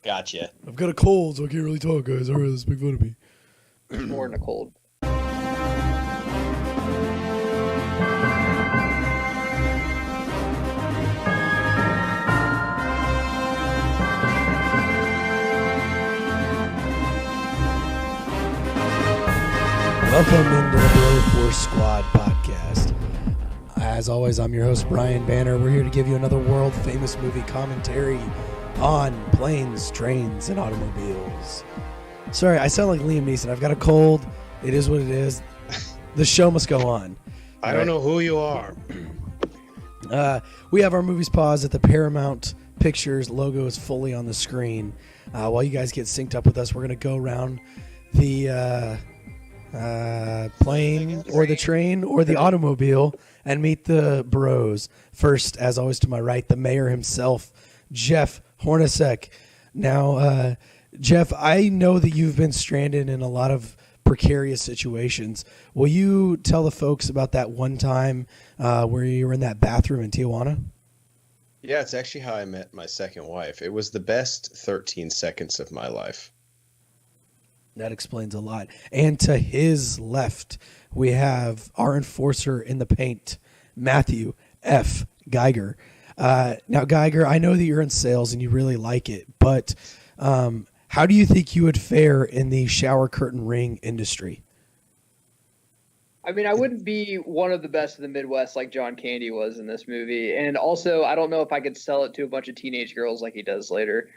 Gotcha. I've got a cold, so I can't really talk, guys. All right, let's make fun of me. More than a cold. Welcome into the Bro Force Squad podcast. As always, I'm your host, Brian Banner. We're here to give you another world-famous movie commentary on planes, trains, and automobiles. Sorry, I sound like Liam Neeson. I've got a cold. It is what it is. The show must go on. I don't know who you are. We have our movies paused at the Paramount Pictures logo is fully on the screen. While you guys get synced up with us, we're going to go around the plane or the train or the automobile and meet the bros. First, as always, to my right, the mayor himself, Jeff Hornacek. Now, Jeff, I know that you've been stranded in a lot of precarious situations. Will you tell the folks about that one time where you were in that bathroom in Tijuana? Yeah, it's actually how I met my second wife. It was the best 13 seconds of my life. That explains a lot. And to his left, we have our enforcer in the paint, Matthew F. Geiger. Now, Geiger, I know that you're in sales and you really like it, but how do you think you would fare in the shower curtain ring industry? I mean, I wouldn't be one of the best in the Midwest like John Candy was in this movie. And also, I don't know if I could sell it to a bunch of teenage girls like he does later.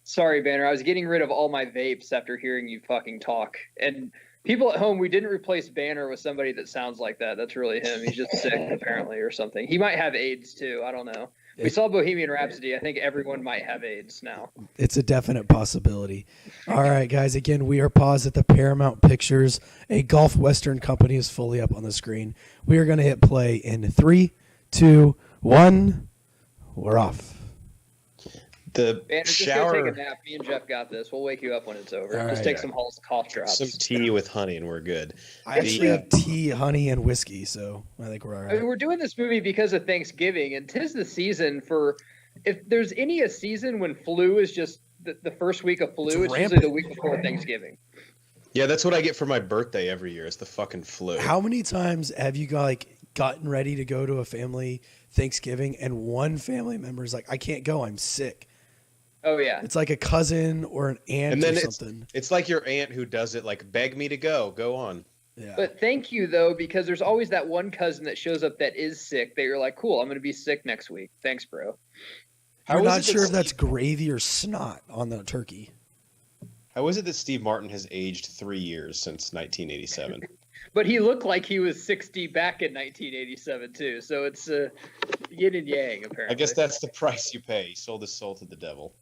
Sorry, Banner. I was getting rid of all my vapes after hearing you fucking talk. And people at home, we didn't replace Banner with somebody that sounds like that. That's really him. He's just sick, apparently, or something. He might have AIDS, too. I don't know. We saw Bohemian Rhapsody. I think everyone might have AIDS now. It's a definite possibility. All right, guys. Again, we are paused at the Paramount Pictures. A golf western company is fully up on the screen. We are going to hit play in 3, 2, 1. We're off. The Banner, just shower. go take a nap. Me and Jeff got this. We'll wake you up when it's over. All just right. take some Hall's cough drops. Some tea with honey and we're good. I actually have tea, honey, and whiskey, so I think we're all right. I mean, we're doing this movie because of Thanksgiving, and 'tis the season for, if there's a season when flu is just the first week of flu, it's usually the week before Thanksgiving. Yeah, that's what I get for my birthday every year. It's the fucking flu. How many times have you gotten ready to go to a family Thanksgiving and one family member is like, I can't go, I'm sick? Oh, yeah. It's like a cousin or an aunt and then or something. It's like your aunt who does it, like, beg me to go. Go on. Yeah. But thank you, though, because there's always that one cousin that shows up that is sick that you're like, cool, I'm going to be sick next week. Thanks, bro. I'm not sure if that's gravy or snot on the turkey. How is it that Steve Martin has aged 3 years since 1987? But he looked like he was 60 back in 1987, too. So it's yin and yang, apparently. I guess that's the price you pay. He sold his soul to the devil.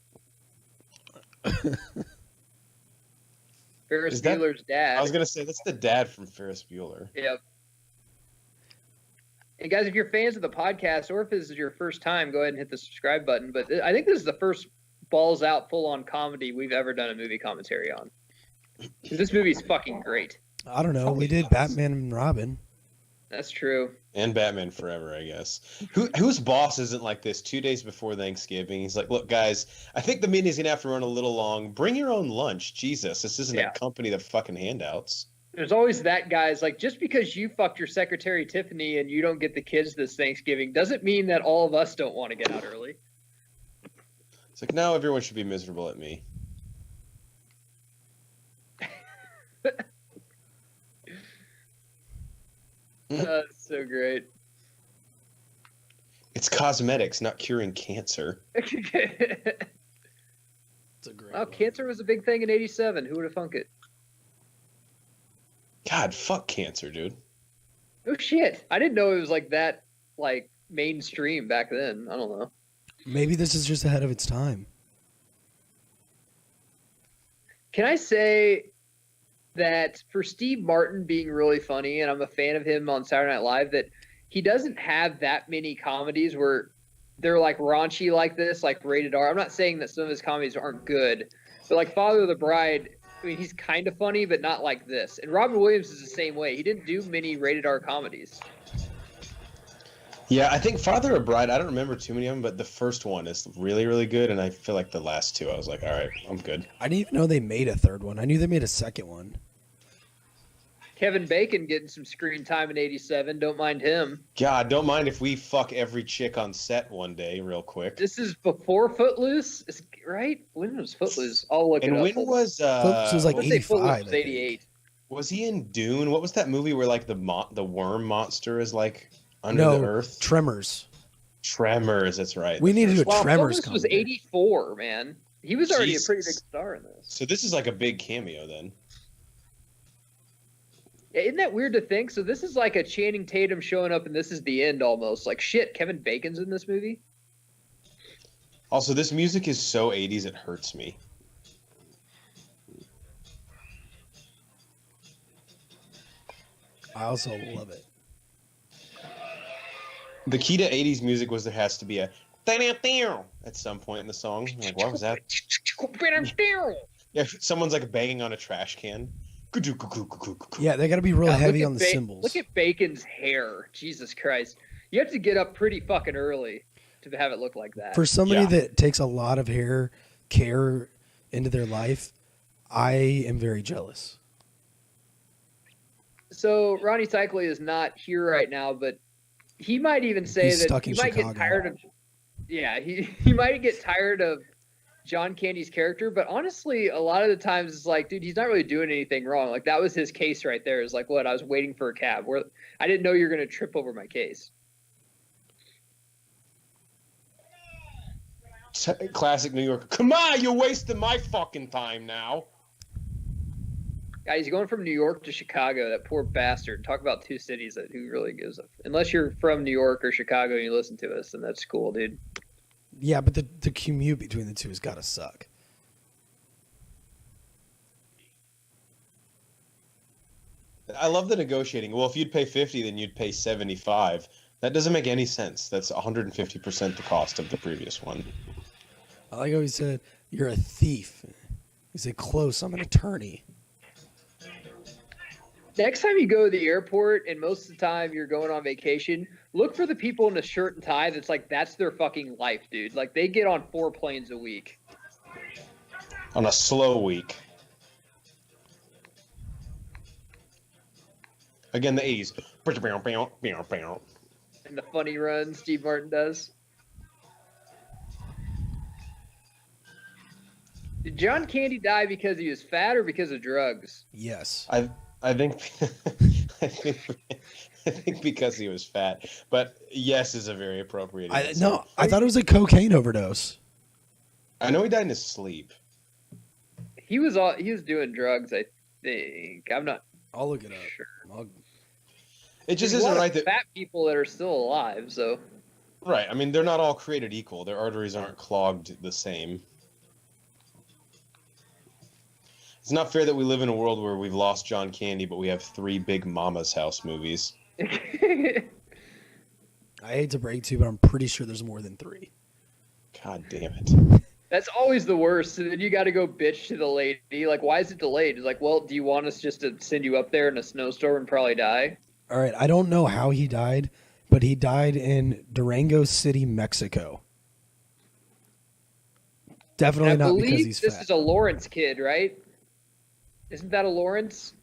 Ferris Bueller's dad. I was going to say, that's the dad from Ferris Bueller. Yep. And guys, if you're fans of the podcast or if this is your first time, go ahead and hit the subscribe button. But I think this is the first balls out full-on comedy we've ever done a movie commentary on. This movie's fucking great. I don't know. We did Batman and Robin. That's true. And Batman Forever, I guess. Whose boss isn't like this 2 days before Thanksgiving? He's like, look, guys, I think the meeting's going to have to run a little long. Bring your own lunch. Jesus, this isn't a company of fucking handouts. There's always that guy's like, just because you fucked your secretary, Tiffany, and you don't get the kids this Thanksgiving doesn't mean that all of us don't want to get out early. It's like, now everyone should be miserable at me. That's so great. It's cosmetics, not curing cancer. It's a great one. Cancer was a big thing in 87. Who would have thunk it? God, fuck cancer, dude. Oh, shit. I didn't know it was like that, like, mainstream back then. I don't know. Maybe this is just ahead of its time. Can I say that for Steve Martin being really funny, and I'm a fan of him on Saturday Night Live, that he doesn't have that many comedies where they're like raunchy like this, like rated R. I'm not saying that some of his comedies aren't good, but like Father of the Bride, I mean, he's kind of funny, but not like this. And Robin Williams is the same way. He didn't do many rated R comedies. Yeah, I think Father of Bride, I don't remember too many of them, but the first one is really, really good, and I feel like the last two, I was like, all right, I'm good. I didn't even know they made a third one. I knew they made a second one. Kevin Bacon getting some screen time in 87. Don't mind him. God, don't mind if we fuck every chick on set one day real quick. This is before Footloose, right? When was Footloose? I'll look it up. And when was... Footloose was like Let's say 85, Footloose was I 88. think. Was he in Dune? What was that movie where like the worm monster is like under the earth? Tremors. Tremors, that's right. We need to do a Wow, Tremors Footloose was comedy. 84, man. He was already a pretty big Jesus. star in this. So this is like a big cameo then. Yeah, isn't that weird to think? So this is like a Channing Tatum showing up, and this is the end almost. Like, shit, Kevin Bacon's in this movie? Also, this music is so 80s it hurts me. I also love it. The key to 80s music was there has to be a at some point in the song. I'm like, what was that? Yeah, someone's like banging on a trash can. Yeah, they got to be real God, heavy look on at the cymbals. Look at Bacon's hair. Jesus Christ. You have to get up pretty fucking early to have it look like that. For somebody Yeah. that takes a lot of hair care into their life, I am very jealous. So Ronnie Cycli is not here right now, but he might even say He's that stuck he in might Chicago. get tired of. Yeah, he might get tired of John Candy's character, but honestly, a lot of the times it's like, dude, he's not really doing anything wrong. Like that was his case right there. Is like, what? I was waiting for a cab. Where I didn't know you were gonna trip over my case. Classic New York. Come on, you're wasting my fucking time now. Guys, he's going from New York to Chicago. That poor bastard. Talk about two cities that who really gives a. Unless you're from New York or Chicago and you listen to us, then that's cool, dude. Yeah, but the commute between the two has got to suck. I love the negotiating. Well, if you'd pay 50, then you'd pay 75. That doesn't make any sense. That's 150% the cost of the previous one. I like how he said, "You're a thief." He said, "Close. I'm an attorney." Next time you go to the airport, and most of the time you're going on vacation, look for the people in a shirt and tie that's like, that's their fucking life, dude. Like, they get on 4 planes a week. On a slow week. Again, the 80s. And the funny run Steve Martin does. Did John Candy die because he was fat or because of drugs? Yes. I think I think because he was fat. But yes is a very appropriate answer. No, I thought it was a cocaine overdose. I know he died in his sleep. He was doing drugs, I think. I'm not I'll look it up. sure. It just There's a isn't lot right of that fat people that are still alive, so right. I mean, they're not all created equal. Their arteries aren't clogged the same. It's not fair that we live in a world where we've lost John Candy, but we have 3 big Mama's House movies. I hate to break to you, but I'm pretty sure there's more than 3. God damn it. that's always the worst. So then you got to go bitch to the lady. Like, why is it delayed? It's like, well, do you want us just to send you up there in a snowstorm and probably die? All right, I don't know how he died, but he died in Durango City, Mexico. Definitely I not because believe he's this fat. is a Lawrence kid, right? Isn't that a Lawrence?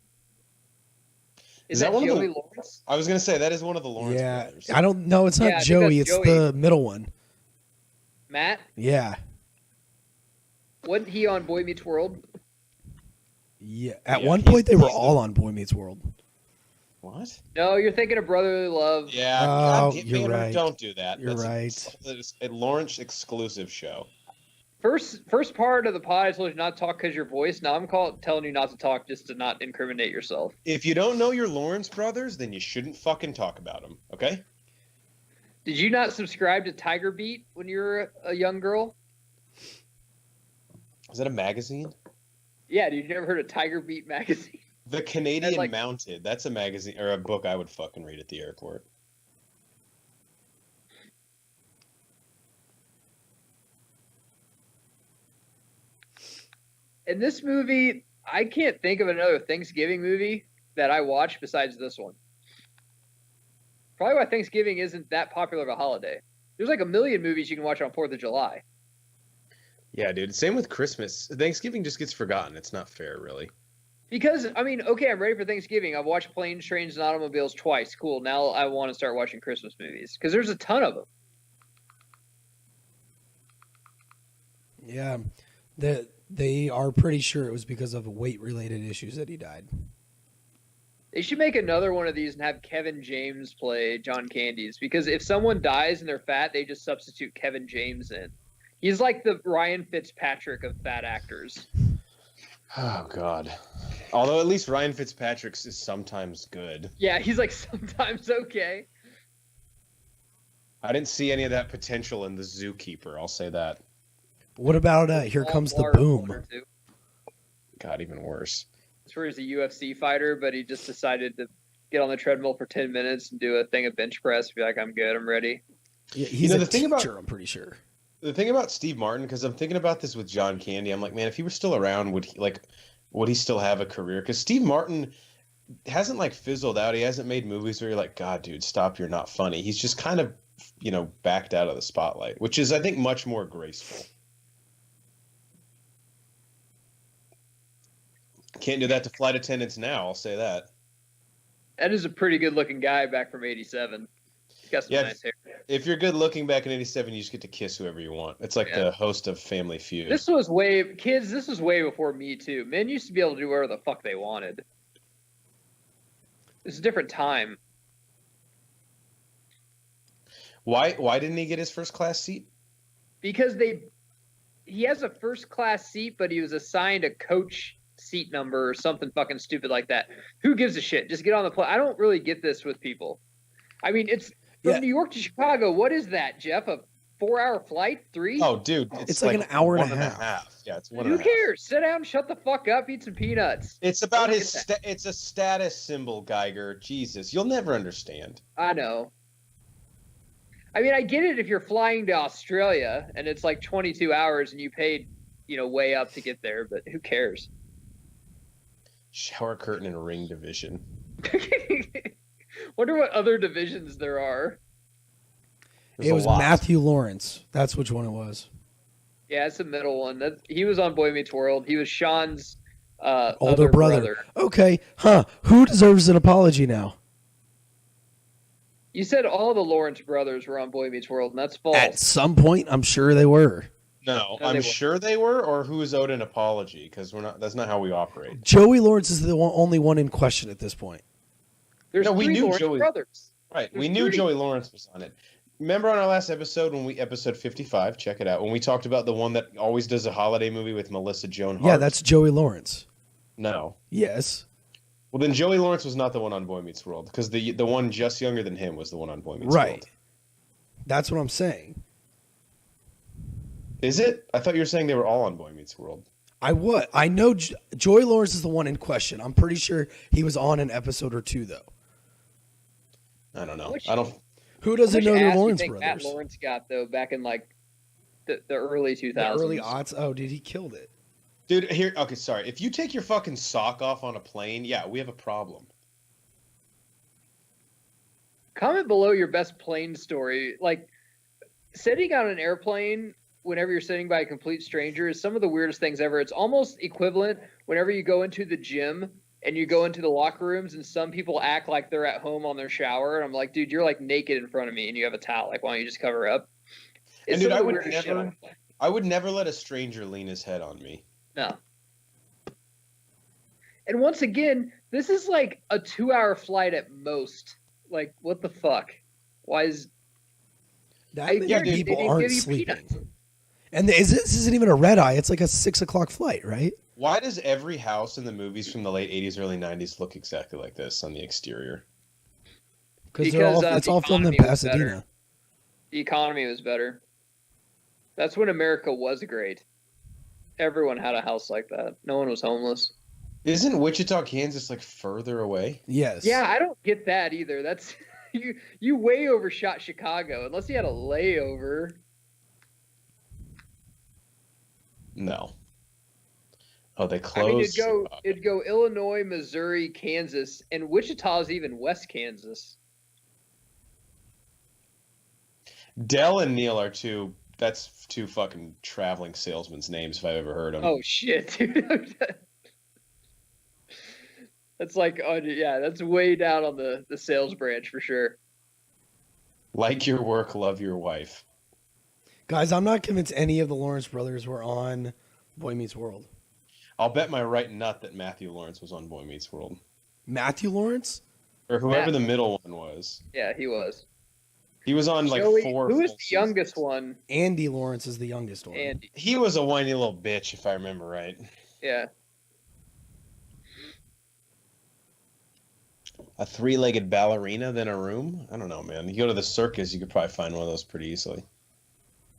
Is that one of Joey the- Lawrence? I was going to say, that is one of the Lawrence Yeah, brothers. I don't know. It's Yeah, I not think Joey. that's It's Joey. the middle one. Matt? Yeah, Wasn't he on Boy Meets World? yeah. At Yeah, one he's- point, they were he's the- all on Boy Meets World. What? No, you're thinking of Brotherly Love. Yeah, Oh, God damn, you're man, right. don't do that. You're That's a Lawrence exclusive show. First part of the pod, I told you not to talk because your voice. Now I'm telling you not to talk just to not incriminate yourself. If you don't know your Lawrence brothers, then you shouldn't fucking talk about them, okay? Did you not subscribe to Tiger Beat when you were a young girl? Is that a magazine? Yeah, dude, you never heard of Tiger Beat magazine? The Canadian like- Mounted. That's a magazine or a book I would fucking read at the airport. In this movie, I can't think of another Thanksgiving movie that I watched besides this one. Probably why Thanksgiving isn't that popular of a holiday. There's like a million movies you can watch on 4th of July. Yeah, dude. Same with Christmas. Thanksgiving just gets forgotten. It's not fair, really. Because, I mean, okay, I'm ready for Thanksgiving. I've watched Planes, Trains, and Automobiles twice. Cool. Now I want to start watching Christmas movies because there's a ton of them. Yeah, they are pretty sure it was because of weight-related issues that he died. They should make another one of these and have Kevin James play John Candy's because if someone dies and they're fat, they just substitute Kevin James in. He's like the Ryan Fitzpatrick of fat actors. Oh, God. Although at least Ryan Fitzpatrick's is sometimes good. Yeah, he's like sometimes okay. I didn't see any of that potential in The Zookeeper, I'll say that. What about Here Comes the Boom? God, even worse. It's where he's a UFC fighter, but he just decided to get on the treadmill for 10 minutes and do a thing of bench press. Be like, I'm good, I'm ready. Yeah, he's a teacher, I'm pretty sure. The thing about Steve Martin, because I'm thinking about this with John Candy, I'm like, man, if he were still around, would he still have a career? Because Steve Martin hasn't like fizzled out. He hasn't made movies where you're like, God, dude, stop, you're not funny. He's just kind of, backed out of the spotlight, which is, I think, much more graceful. Can't do that to flight attendants now, I'll say that. That is a pretty good looking guy back from 87. He's got some nice hair. If you're good looking back in 87, you just get to kiss whoever you want. It's like the host of Family Feud. This was way before Me Too. Men used to be able to do whatever the fuck they wanted. It's a different time. Why didn't he get his first class seat? Because he has a first class seat, but he was assigned a coach seat number or something fucking stupid like that. Who gives a shit? Just get on the plane. I don't really get this with people. I mean, it's from New York to Chicago. What is that, Jeff? A 4-hour flight? 3? Oh, dude, it's like an hour and a half. Yeah, it's 1.5. Who cares? Sit down, shut the fuck up, eat some peanuts. It's about it's a status symbol, Geiger. Jesus, you'll never understand. I know. I mean, I get it if you're flying to Australia and it's like 22 hours and you paid, way up to get there, but who cares? Shower curtain and ring division. Wonder what other divisions there are. It was Matthew Lawrence. That's which one it was. Yeah, it's the middle one. He was on Boy Meets World. He was Sean's older brother. Okay, who deserves an apology now? You said all the Lawrence brothers were on Boy Meets World, and that's false. At some point, I'm sure they were. No, I'm sure they were, or who is owed an apology, because that's not how we operate. Joey Lawrence is the only one in question at this point. There's we knew Lawrence Joey brothers. Right, we knew Joey Lawrence was on it. Remember on our last episode episode 55, check it out, when we talked about the one that always does a holiday movie with Melissa Joan Hart? Yeah, that's Joey Lawrence. No. Yes. Well, then Joey Lawrence was not the one on Boy Meets World, because the one just younger than him was the one on Boy Meets World. Right. That's what I'm saying. Is it? I thought you were saying they were all on Boy Meets World. I know Joey Lawrence is the one in question. I'm pretty sure he was on an episode or two, though. I don't know. Who doesn't know the Lawrence brothers? Matt Lawrence got though back in like the early 2000s. The early aughts. Oh, dude, he killed it. Dude, here. Okay, sorry. If you take your fucking sock off on a plane, yeah, we have a problem. Comment below your best plane story. Like sitting on an airplane whenever you're sitting by a complete stranger is some of the weirdest things ever. It's almost equivalent whenever you go into the gym and you go into the locker rooms and some people act like they're at home on their shower. And I'm like, dude, you're like naked in front of me and you have a towel. Like, why don't you just cover up? It's and dude, I would never let a stranger lean his head on me. No. And once again, this is like a 2-hour flight at most. Like, what the fuck? Why is that? People aren't sleeping. And this isn't even a red eye. It's like a 6 o'clock flight, right? Why does every house in the movies from the late 80s, early 90s look exactly like this on the exterior? Because it's all filmed in Pasadena. The economy was better. That's when America was great. Everyone had a house like that. No one was homeless. Isn't Wichita, Kansas, like further away? Yes. Yeah, I don't get that either. That's you way overshot Chicago. Unless you had a layover. No. Oh, they closed. I mean, it'd go Illinois, Missouri, Kansas, and Wichita's even West Kansas. Dell and Neil are two. That's two fucking traveling salesmen's names if I've ever heard them. Oh shit, dude. That's like, oh yeah, that's way down on the sales branch for sure. Like your work, love your wife. Guys, I'm not convinced any of the Lawrence brothers were on Boy Meets World. I'll bet my right nut that Matthew Lawrence was on Boy Meets World. Matthew Lawrence? Or whoever the middle one was. Yeah, he was. He was on like Joey, 4. Who is the youngest one? Andy Lawrence is the youngest one. Andy. He was a whiny little bitch, if I remember right. Yeah. A 3-legged ballerina than a room? I don't know, man. You go to the circus, you could probably find one of those pretty easily.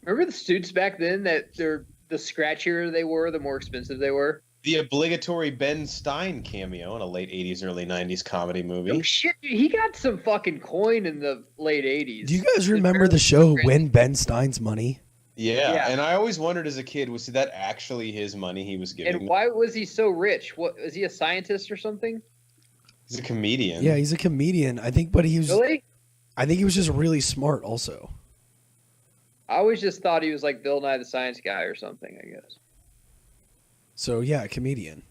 Remember the suits back then that the scratchier they were, the more expensive they were? The obligatory Ben Stein cameo in a late 80s, early 90s comedy movie. Oh shit, dude, he got some fucking coin in the late 80s. Do you guys remember the show Win Ben Stein's Money? Yeah, and I always wondered as a kid, was that actually his money he was giving? And why was he so rich? What, was he a scientist or something? He's a comedian. Yeah, he's a comedian. I think, but he was. Really? I think he was just really smart. Also, I always just thought he was like Bill Nye the Science Guy or something, I guess. So yeah, a comedian.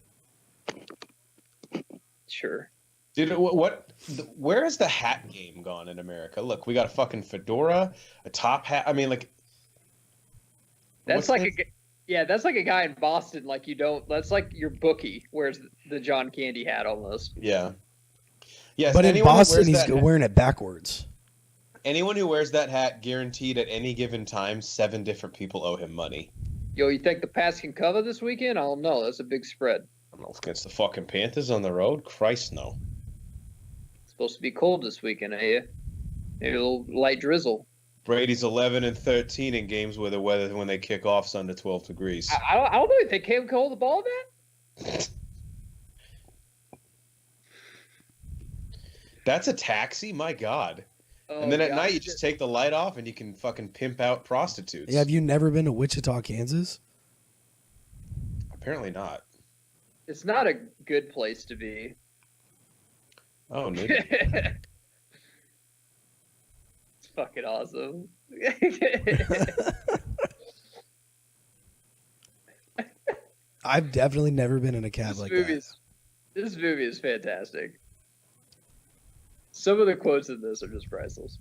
Sure. Dude, where has the hat game gone in America? Look, we got a fucking fedora, a top hat. I mean, like, that's like that's like a guy in Boston. Like that's like your bookie wears the John Candy hat almost. Yeah. Yes, but in Boston, he's wearing it backwards. Anyone who wears that hat, guaranteed at any given time, 7 different people owe him money. Yo, you think the Pats can cover this weekend? I don't know. That's a big spread. I don't know, against the fucking Panthers on the road? Christ, no. It's supposed to be cold this weekend, eh? Maybe a little light drizzle. Brady's 11-13 in games where the weather, when they kick off, is under 12 degrees. I don't know if they can hold the ball that. That's a taxi? My God. Oh, and then at night, you just take the light off and you can fucking pimp out prostitutes. Yeah, have you never been to Wichita, Kansas? Apparently not. It's not a good place to be. Oh, maybe. It's fucking awesome. I've definitely never been in a cab like that. This movie is fantastic. Some of the quotes in this are just priceless.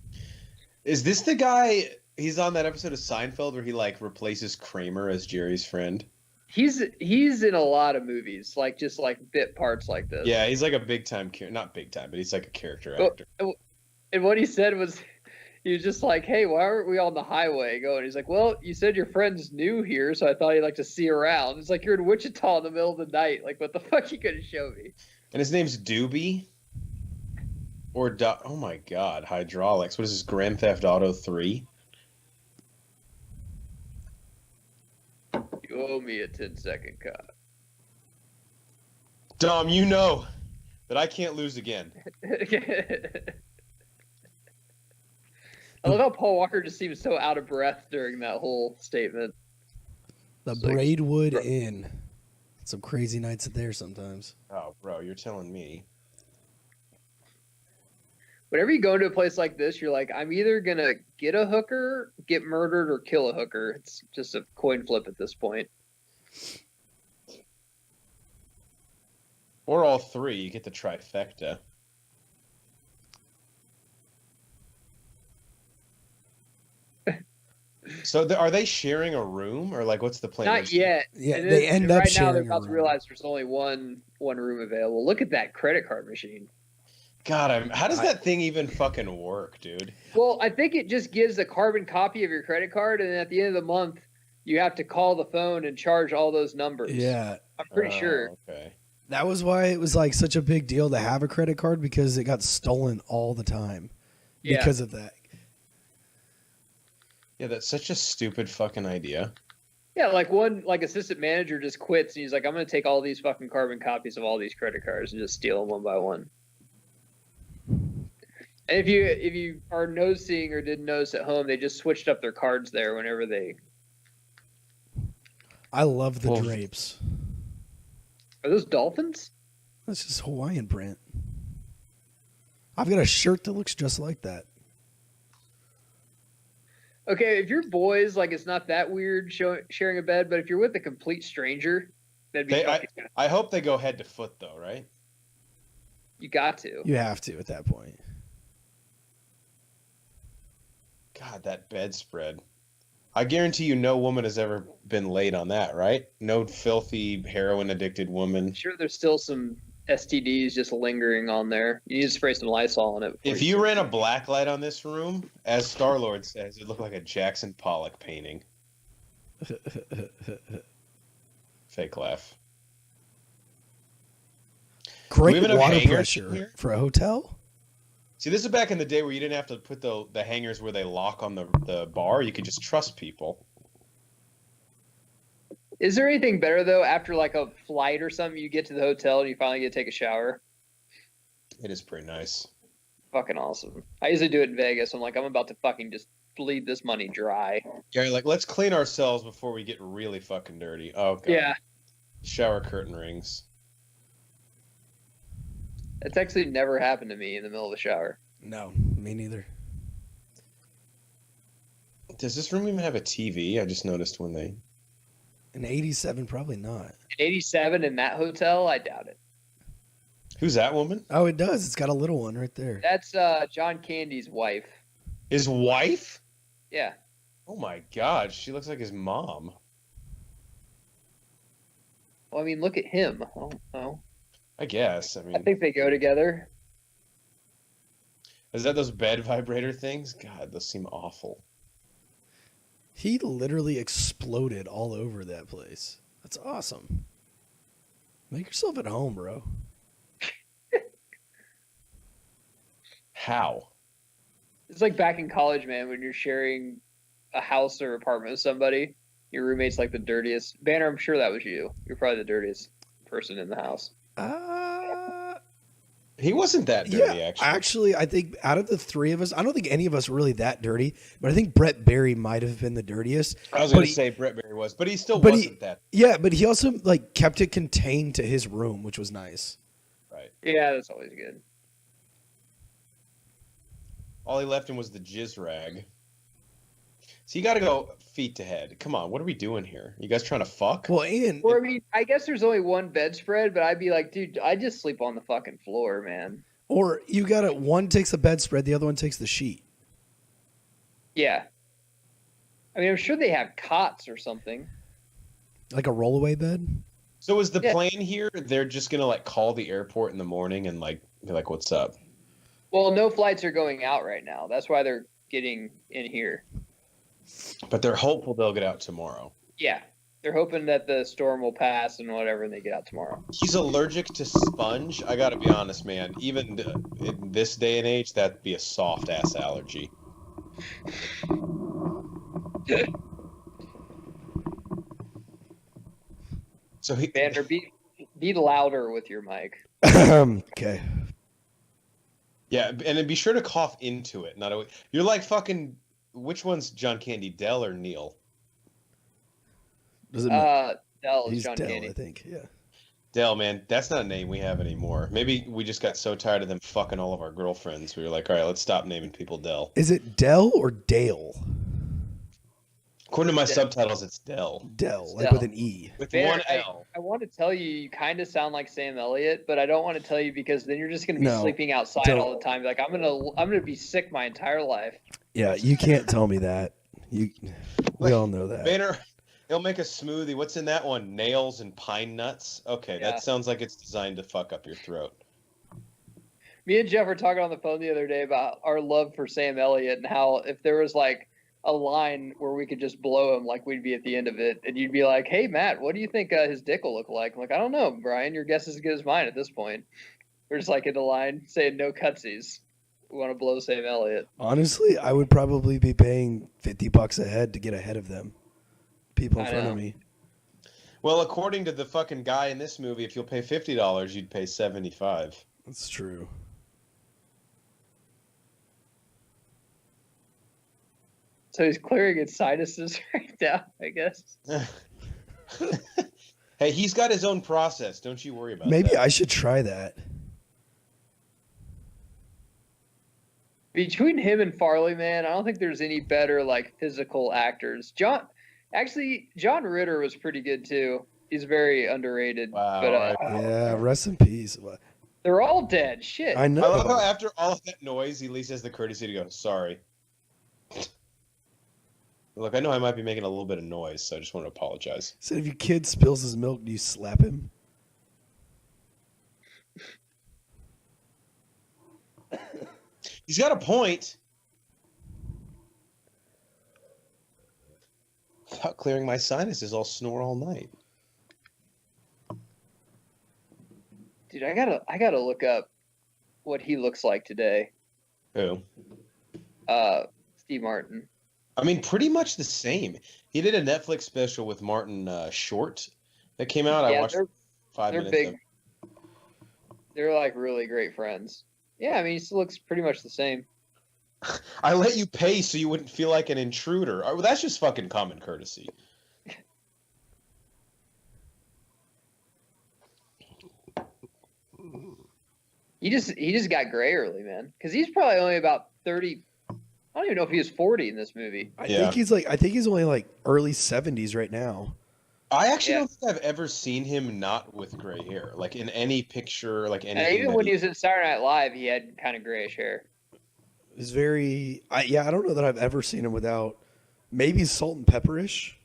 Is this the guy? He's on that episode of Seinfeld where he like replaces Kramer as Jerry's friend. He's in a lot of movies, like just like bit parts like this. Yeah, he's like a big time, not big time, but he's like a character actor. And what he said was, he was just like, "Hey, why aren't we on the highway going?" He's like, "Well, you said your friend's new here, so I thought he'd like to see around." It's like you're in Wichita in the middle of the night. Like, what the fuck you gonna show me? And his name's Doobie. Or, oh my God, hydraulics. What is this, Grand Theft Auto 3? You owe me a 10-second cut. Dom, you know that I can't lose again. I love how Paul Walker just seems so out of breath during that whole statement. The Braidwood Inn. Some crazy nights there sometimes. Oh, bro, you're telling me. Whenever you go to a place like this, you're like, I'm either going to get a hooker, get murdered, or kill a hooker. It's just a coin flip at this point. Or all three. You get the trifecta. So are they sharing a room, or like what's the plan? Not yet. Yeah, they end up right sharing now. They're about a to room. realize there's only one room available. Look at that credit card machine. God, how does that thing even fucking work, dude? Well, I think it just gives a carbon copy of your credit card, and at the end of the month, you have to call the phone and charge all those numbers. Yeah. I'm pretty sure. Okay. That was why it was like such a big deal to have a credit card, because it got stolen all the time because of that. Yeah, that's such a stupid fucking idea. Yeah, like one assistant manager just quits, and he's like, I'm going to take all these fucking carbon copies of all these credit cards and just steal them one by one. And if you are nose seeing or didn't notice at home, they just switched up their cards there whenever they. I love the drapes. Are those dolphins? That's just Hawaiian print. I've got a shirt that looks just like that. Okay, if you're boys, like it's not that weird sharing a bed, but if you're with a complete stranger, that'd be fucking good. I hope they go head to foot though, right? You got to. You have to at that point. God, that bedspread. I guarantee you no woman has ever been laid on that, right? No filthy heroin-addicted woman. I'm sure there's still some STDs just lingering on there. You need to spray some Lysol on it. If you ran a black light on this room, as Star-Lord says, it looked like a Jackson Pollock painting. Fake laugh. Great water pressure for a hotel. See, this is back in the day where you didn't have to put the hangers where they lock on the bar. You could just trust people. Is there anything better, though, after like a flight or something, you get to the hotel and you finally get to take a shower? It is pretty nice. Fucking awesome. I usually do it in Vegas. I'm like, I'm about to fucking just bleed this money dry. Yeah, like, let's clean ourselves before we get really fucking dirty. Oh, God. Yeah. Shower curtain rings. It's actually never happened to me in the middle of a shower. No, me neither. Does this room even have a TV? I just noticed when they... In 87, probably not. In 87 in that hotel, I doubt it. Who's that woman? Oh, it does. It's got a little one right there. That's John Candy's wife. His wife? Yeah. Oh my God, she looks like his mom. Well, I mean, look at him. I don't know. I guess. I mean, I think they go together. Is that those bed vibrator things? God, those seem awful. He literally exploded all over that place. That's awesome. Make yourself at home, bro. How? It's like back in college, man, when you're sharing a house or apartment with somebody. Your roommate's like the dirtiest. Banner, I'm sure that was you. You're probably the dirtiest person in the house. He wasn't that dirty, actually. Actually, I think out of the three of us, I don't think any of us were really that dirty, but I think Brett Barry might have been the dirtiest. I was going to say Brett Barry was, but he still wasn't that. Yeah, but he also like kept it contained to his room, which was nice. Right. Yeah, that's always good. All he left him was the jizz rag. So you got to go feet to head. Come on, what are we doing here? You guys trying to fuck? Well, Ian. Or I mean, I guess there's only one bedspread, but I'd be like, dude, I just sleep on the fucking floor, man. Or you got it. One takes the bedspread, the other one takes the sheet. Yeah. I mean, I'm sure they have cots or something. Like a rollaway bed? So is the plan here, they're just going to like call the airport in the morning and like be like, what's up? Well, no flights are going out right now. That's why they're getting in here. But they're hopeful they'll get out tomorrow. Yeah. They're hoping that the storm will pass and whatever, and they get out tomorrow. He's allergic to sponge. I got to be honest, man. Even in this day and age, that'd be a soft-ass allergy. So Vander, be louder with your mic. Okay. Yeah, and then be sure to cough into it. You're like fucking... Which one's John Candy, Dell or Neil? Does it matter? Dell is He's John Dell, Candy. I think. Yeah. Dell, man, that's not a name we have anymore. Maybe we just got so tired of them fucking all of our girlfriends. We were like, all right, let's stop naming people Dell. Is it Dell or Dale? According to my subtitles, it's Dell. Dell, like Dell. with an E. With Man, one L. I want to tell you, you kind of sound like Sam Elliott, but I don't want to tell you because then you're just going to be No, sleeping outside don't. all the time. Like I'm gonna be sick my entire life. Yeah, you can't tell me that. We all know that. Banner, he'll make a smoothie. What's in that one? Nails and pine nuts? Okay, Yeah. that sounds like it's designed to fuck up your throat. Me and Jeff were talking on the phone the other day about our love for Sam Elliott and how if there was like a line where we could just blow him, like we'd be at the end of it, and you'd be like, "Hey Matt, what do you think his dick will look like?" I'm like, "I don't know, Brian. Your guess is as good as mine at this point." We're just like in the line saying no cutsies. We want to blow Sam Elliott. Honestly, I would probably be paying $50 a head to get ahead of them. People in front of me. Well, according to the fucking guy in this movie, if you'll pay $50, you'd pay $75. That's true. So he's clearing his sinuses right now, I guess. Hey, he's got his own process. Don't you worry about Maybe that. I should try that. Between him and Farley, man, I don't think there's any better like physical actors. John Ritter was pretty good too. He's very underrated. Wow. But yeah, rest in peace. they're all dead. Shit. I know. I love how after all of that noise, he at least has the courtesy to go, sorry. Look, I know I might be making a little bit of noise, so I just want to apologize. Said if your kid spills his milk, do you slap him? He's got a point. Without clearing my sinuses, I'll snore all night. Dude, I gotta look up what he looks like today. Who? Steve Martin. I mean, pretty much the same. He did a Netflix special with Martin Short that came out. Yeah, I watched 5 minutes big. of. They're like really great friends. Yeah, I mean, he still looks pretty much the same. I let you pay so you wouldn't feel like an intruder. Oh, that's just fucking common courtesy. He just got gray early, man. Because he's probably only about 30. I don't even know if he was 40 in this movie. I think he's only like early 70s right now. I actually don't think I've ever seen him not with gray hair, like in any picture, like anything. And even when he was in Saturday Night Live, he had kind of grayish hair. It's very, I don't know that I've ever seen him without. Maybe salt and pepperish.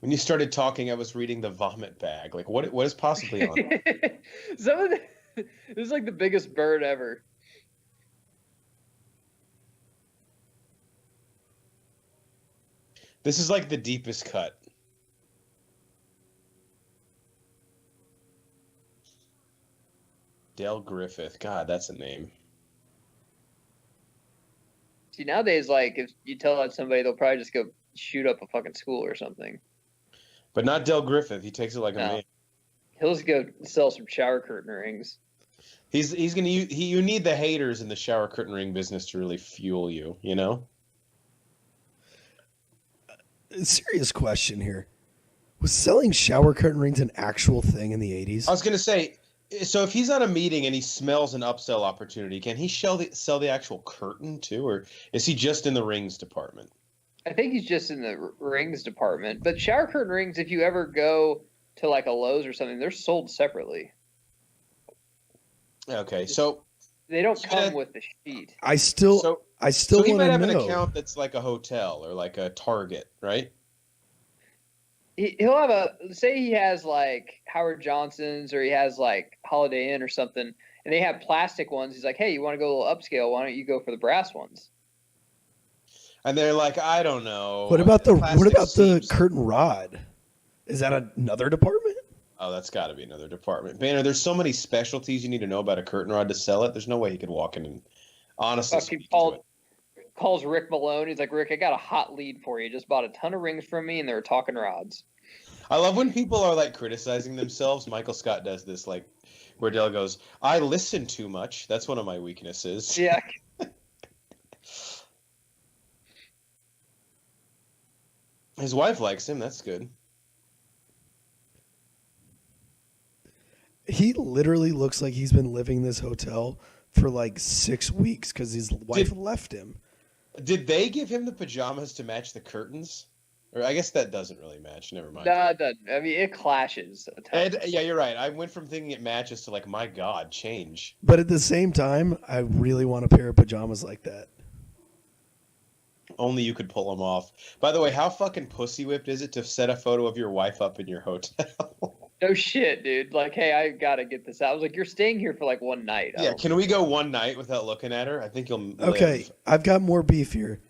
When you started talking, I was reading the vomit bag. Like, what is possibly on? This is like the biggest bird ever. This is like the deepest cut. Dale Griffith. God, that's a name. See, nowadays, like, if you tell that somebody, they'll probably just go shoot up a fucking school or something. But not Dale Griffith. He takes it like a man. He'll just go sell some shower curtain rings. He's gonna. You need the haters in the shower curtain ring business to really fuel you. You know. Serious question here. Was selling shower curtain rings an actual thing in the 80s? I was going to say, so if he's on a meeting and he smells an upsell opportunity, can he sell the actual curtain too? Or is he just in the rings department? I think he's just in the rings department. But shower curtain rings, if you ever go to like a Lowe's or something, they're sold separately. Okay, so they don't come with the sheet. I still so he might have know. an account that's like a hotel or like a Target, right? He'll have say he has like Howard Johnson's or he has like Holiday Inn or something, and they have plastic ones. He's like, hey, you want to go a little upscale? Why don't you go for the brass ones? And they're like, I don't know. What about the curtain rod? Is that another department? Oh, that's got to be another department. Banner, there's so many specialties you need to know about a curtain rod to sell it. There's no way he could walk in and honestly calls Rick Malone. He's like, Rick, I got a hot lead for you. Just bought a ton of rings from me, and they were talking rods. I love when people are like criticizing themselves. Michael Scott does this, like where Dale goes, I listen too much. That's one of my weaknesses. Yeah. His wife likes him. That's good. He literally looks like he's been living in this hotel for like 6 weeks because his wife left him. Did they give him the pajamas to match the curtains? Or I guess that doesn't really match. Never mind. No, it doesn't. I mean, it clashes a ton. Yeah, you're right. I went from thinking it matches to like, my God, change. But at the same time, I really want a pair of pajamas like that. Only you could pull them off. By the way, how fucking pussy whipped is it to set a photo of your wife up in your hotel? No shit, dude. Like, hey, I gotta get this out. I was like, you're staying here for like one night. Yeah, can we go one night without looking at her? I think you'll live. Okay, I've got more beef here.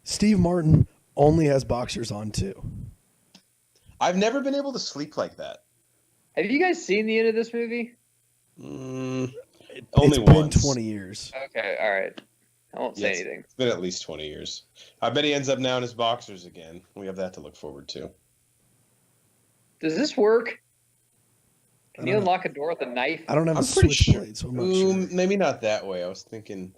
Steve Martin only has boxers on too. I've never been able to sleep like that. Have you guys seen the end of this movie? Only it's once. been 20 years. Okay, all right. I won't say anything. It's been at least 20 years. I bet he ends up now in his boxers again. We have that to look forward to. Does this work? Can you unlock a door with a knife? I don't have a switchblade, so I'm not sure. Maybe not that way. I was thinking.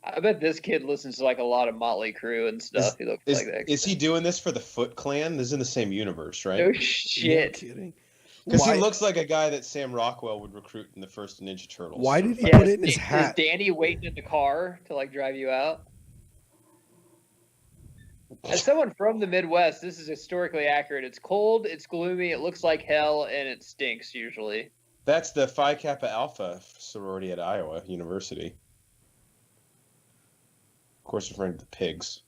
I bet this kid listens to like a lot of Motley Crue and stuff. He looks like that. Is he doing this for the Foot Clan? This is in the same universe, right? No shit. Kidding. Because he looks like a guy that Sam Rockwell would recruit in the first Ninja Turtles. Why did he put it in his hat? Is Danny waiting in the car to like drive you out? As someone from the Midwest, this is historically accurate. It's cold, it's gloomy, it looks like hell, and it stinks usually. That's the Phi Kappa Alpha sorority at Iowa University. Of course, referring to the pigs.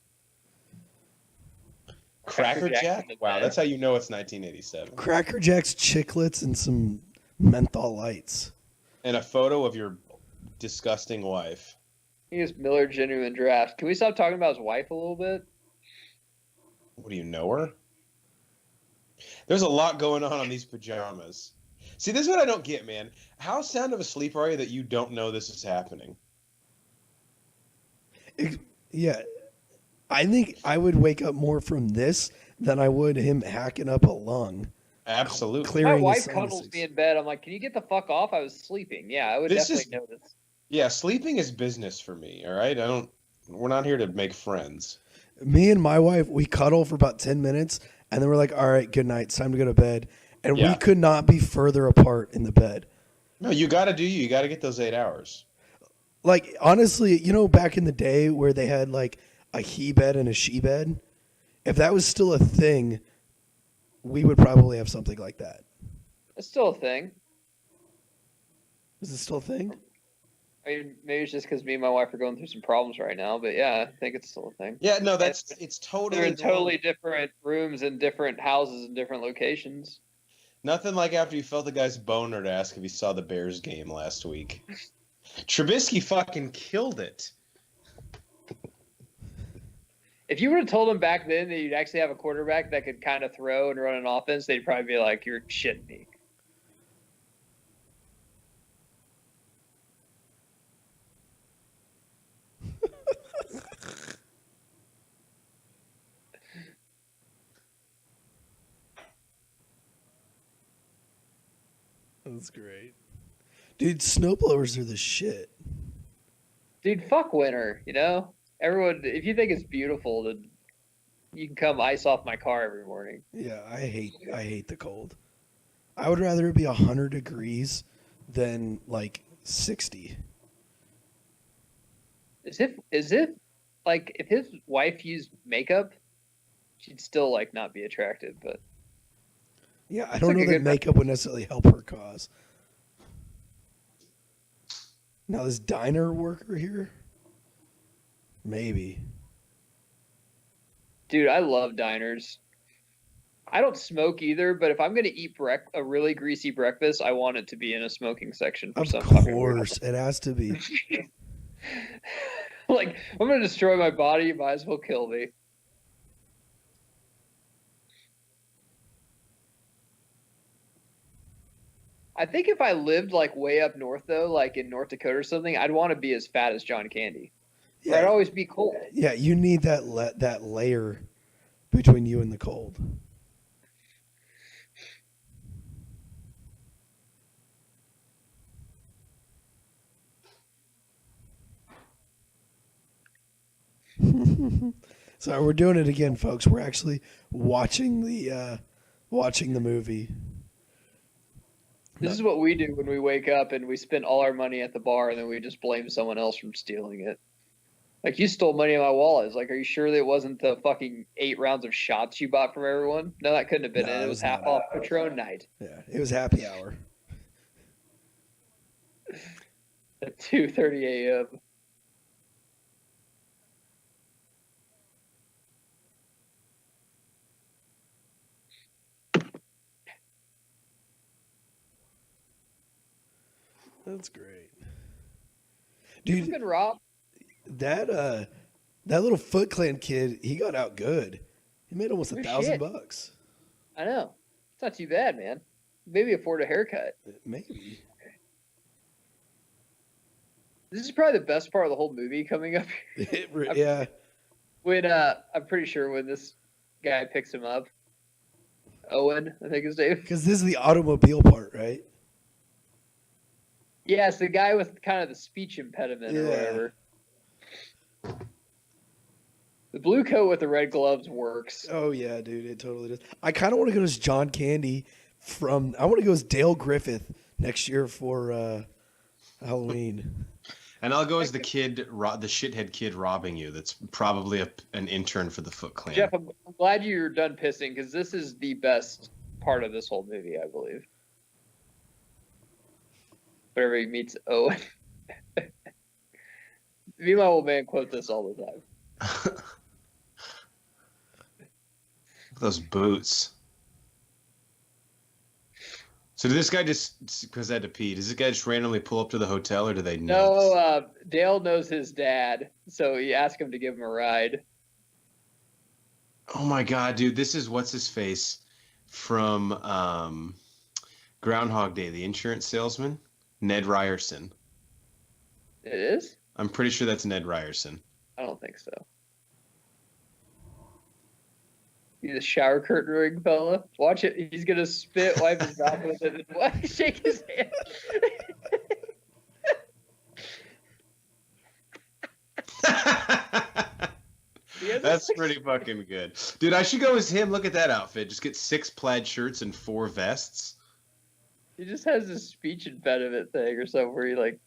Cracker Jack? Wow, that's how you know it's 1987. Cracker Jack's chiclets and some menthol lights. And a photo of your disgusting wife. He is Miller Genuine Draft. Can we stop talking about his wife a little bit? What, do you know her? There's a lot going on these pajamas. See, this is what I don't get, man. How sound of asleep are you that you don't know this is happening? Yeah. I think I would wake up more from this than I would him hacking up a lung. Absolutely. My wife cuddles me in bed. I'm like, can you get the fuck off? I was sleeping. Yeah, I would definitely notice. Yeah, sleeping is business for me, all right? We're not here to make friends. Me and my wife, we cuddle for about 10 minutes, and then we're like, all right, good night. It's time to go to bed. And we could not be further apart in the bed. No, you got to do you. You got to get those 8 hours. Like, honestly, back in the day where they had, like, a he bed and a she bed, if that was still a thing, we would probably have something like that. It's still a thing. Is it still a thing? I mean, maybe it's just because me and my wife are going through some problems right now, but yeah, I think it's still a thing. Yeah, no, it's totally. They're in totally different rooms in different houses in different locations. Nothing like after you felt the guy's boner to ask if he saw the Bears game last week. Trubisky fucking killed it. If you would have told him back then that you'd actually have a quarterback that could kind of throw and run an offense, they'd probably be like, "You're shitting me." That's great. Dude, snowblowers are the shit. Dude, fuck winter, Everyone, if you think it's beautiful, then you can come ice off my car every morning. Yeah, I hate the cold. I would rather it be 100 degrees than like 60. Is it like if his wife used makeup, she'd still like not be attractive, but yeah, I don't know that makeup would necessarily help her cause. Now this diner worker here, maybe. Dude, I love diners. I don't smoke either, but if I'm going to eat a really greasy breakfast, I want it to be in a smoking section for some fucking reason. Of course, it has to be. Like, I'm going to destroy my body, you might as well kill me. I think if I lived like way up north though, like in North Dakota or something, I'd want to be as fat as John Candy. Yeah, I'd always be cold. Yeah, you need that layer between you and the cold. So we're doing it again, folks. We're actually watching the movie. This is what we do when we wake up and we spend all our money at the bar and then we just blame someone else from stealing it. Like, you stole money in my wallet. It's like, are you sure that it wasn't the fucking 8 rounds of shots you bought from everyone? No, that couldn't have been it. It was half off Patron night. Yeah, it was happy hour. At 2:30 a.m. That's great. Dude, you've been robbed? That little Foot Clan kid, he got out good. He made almost $1,000. I know. It's not too bad, man. Maybe afford a haircut. Maybe. This is probably the best part of the whole movie coming up. Yeah. When I'm pretty sure when this guy picks him up, Owen, I think his name. Because this is the automobile part, right? Yeah, it's the guy with kind of the speech impediment or whatever. The blue coat with the red gloves works. Oh, yeah, dude. It totally does. I kind of want to go to this John Candy from. I want to go as Dale Griffith next year for Halloween. And I'll go as the shithead kid robbing you. That's probably an intern for the Foot Clan. Jeff, I'm glad you're done pissing because this is the best part of this whole movie, I believe. Whenever he meets Owen. Me and my old man quote this all the time. Those boots. So did this guy just, because I had to pee, does this guy just randomly pull up to the hotel, or do they know? No, Dale knows his dad, so he asked him to give him a ride. Oh my God, dude, this is what's-his-face from Groundhog Day, the insurance salesman, Ned Ryerson. It is? I'm pretty sure that's Ned Ryerson. I don't think so. He's a shower curtain ring fella. Watch it. He's gonna spit, wipe his mouth with it, and shake his hand. That's pretty fucking good. Dude, I should go as him. Look at that outfit. Just get 6 plaid shirts and 4 vests. He just has this speech impediment thing or something where he like...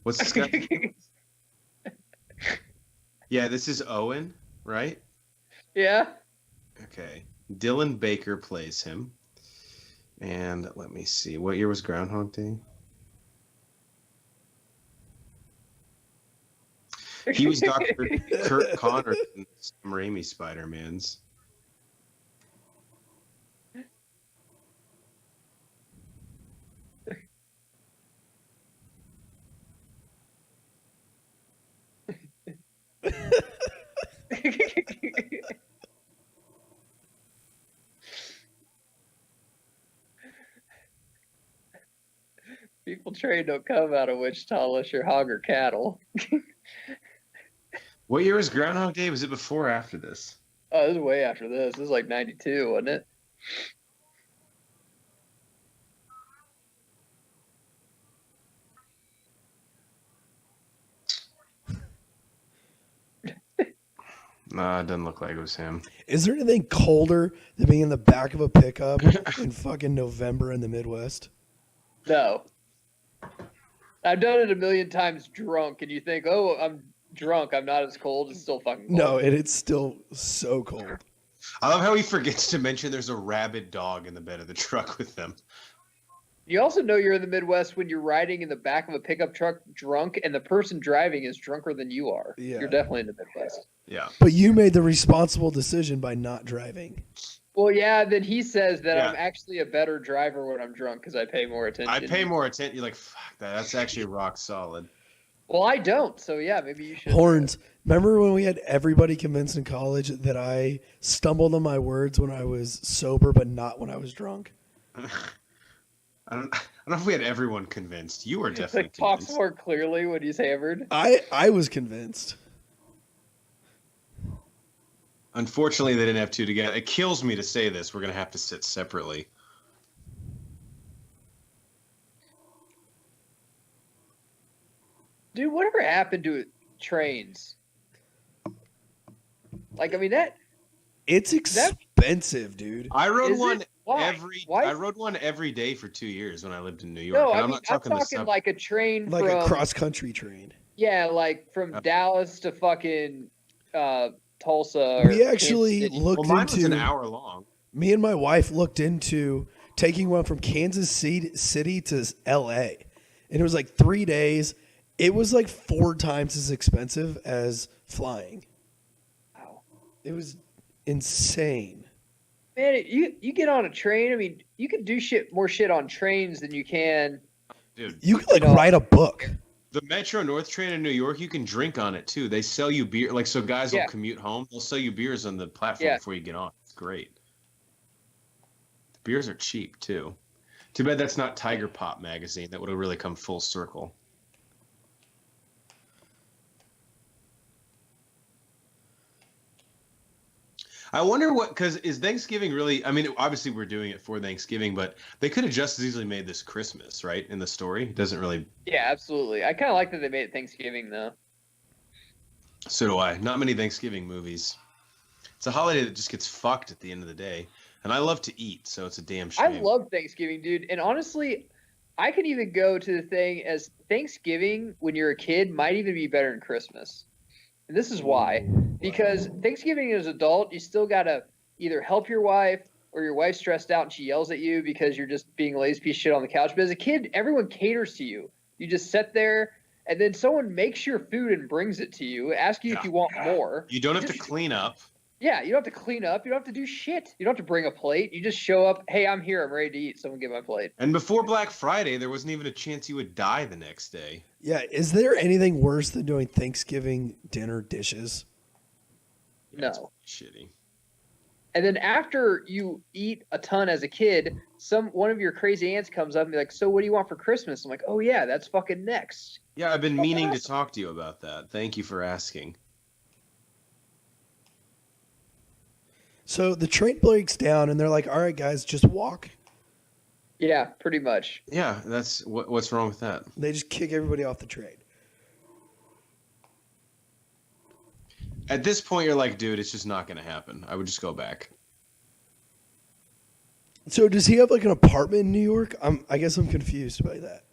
What's this guy? Yeah, this is Owen, right? Yeah. Okay. Dylan Baker plays him. And let me see. What year was Groundhog Day? He was Dr. Kurt Connors in Sam Raimi Spider-Mans. People trained don't come out of Wichita unless you're hog or cattle. What year was Groundhog Day? Was it before or after this? Oh, this is way after this. This is like 92, wasn't it? Nah, it doesn't look like it was him. Is there anything colder than being in the back of a pickup in fucking November in the Midwest? No. I've done it a million times drunk, and you think, oh, I'm drunk. I'm not as cold. It's still fucking cold. No, it's still so cold. I love how he forgets to mention there's a rabid dog in the bed of the truck with them. You also know you're in the Midwest when you're riding in the back of a pickup truck drunk, and the person driving is drunker than you are. Yeah. You're definitely in the Midwest. Yeah. But you made the responsible decision by not driving. Well, yeah, then he says that I'm actually a better driver when I'm drunk because I pay more attention. I pay more attention. You're like, fuck that. That's actually rock solid. Well, I don't. So, yeah, maybe you should. Horns. Remember when we had everybody convinced in college that I stumbled on my words when I was sober, but not when I was drunk? I don't know if we had everyone convinced. You were definitely like talks convinced. more clearly when he's hammered. I was convinced. Unfortunately, they didn't have two together. It kills me to say this. We're going to have to sit separately. Dude, whatever happened to trains? Like, I mean, It's expensive, dude. I rode one Why? I rode one every day for 2 years when I lived in New York. No, and I'm talking like a train Like from... a cross-country train. Yeah, like from Dallas to fucking Tulsa. Or We actually Kansas City. looked Well, mine was into... an hour long. Me and my wife looked into taking one from Kansas City to L.A. And it was like 3 days. It was like 4 times as expensive as flying. Wow. It was insane. Man, you get on a train. I mean, you can do more shit on trains than you can. Dude, You could write a book. the Metro North train in New York, you can drink on it too. They sell you beer. Like, so guys will commute home. They'll sell you beers on the platform before you get on. It's great. The beers are cheap too. Too bad that's not Tiger Pop magazine. That would have really come full circle. I wonder because is Thanksgiving really, I mean, obviously we're doing it for Thanksgiving, but they could have just as easily made this Christmas, right? In the story. It doesn't really. Yeah, absolutely. I kind of like that they made it Thanksgiving, though. So do I. Not many Thanksgiving movies. It's a holiday that just gets fucked at the end of the day. And I love to eat, so it's a damn I shame. love Thanksgiving, dude. And honestly, I could even go to the thing as Thanksgiving when you're a kid might even be better than Christmas. And this is why. Because Thanksgiving as an adult, you still got to either help your wife or your wife's stressed out and she yells at you because you're just being a lazy piece of shit on the couch. But as a kid, everyone caters to you. You just sit there and then someone makes your food and brings it to you, asks you if you want more. You don't have to clean up. Yeah, you don't have to clean up. You don't have to do shit. You don't have to bring a plate. You just show up. Hey, I'm here. I'm ready to eat. Someone get my plate. And before Black Friday, there wasn't even a chance you would die the next day. Yeah, is there anything worse than doing Thanksgiving dinner dishes? No. Shitty. And then after you eat a ton as a kid, one of your crazy aunts comes up and be like, "So what do you want for Christmas?" I'm like, "Oh yeah, that's fucking next." Yeah, I've been meaning to talk to you about that. Thank you for asking. So the train breaks down, and they're like, "All right, guys, just walk." Yeah, pretty much. Yeah, that's what's wrong with that? They just kick everybody off the train. At this point, you're like, dude, it's just not going to happen. I would just go back. So does he have like an apartment in New York? I guess I'm confused by that.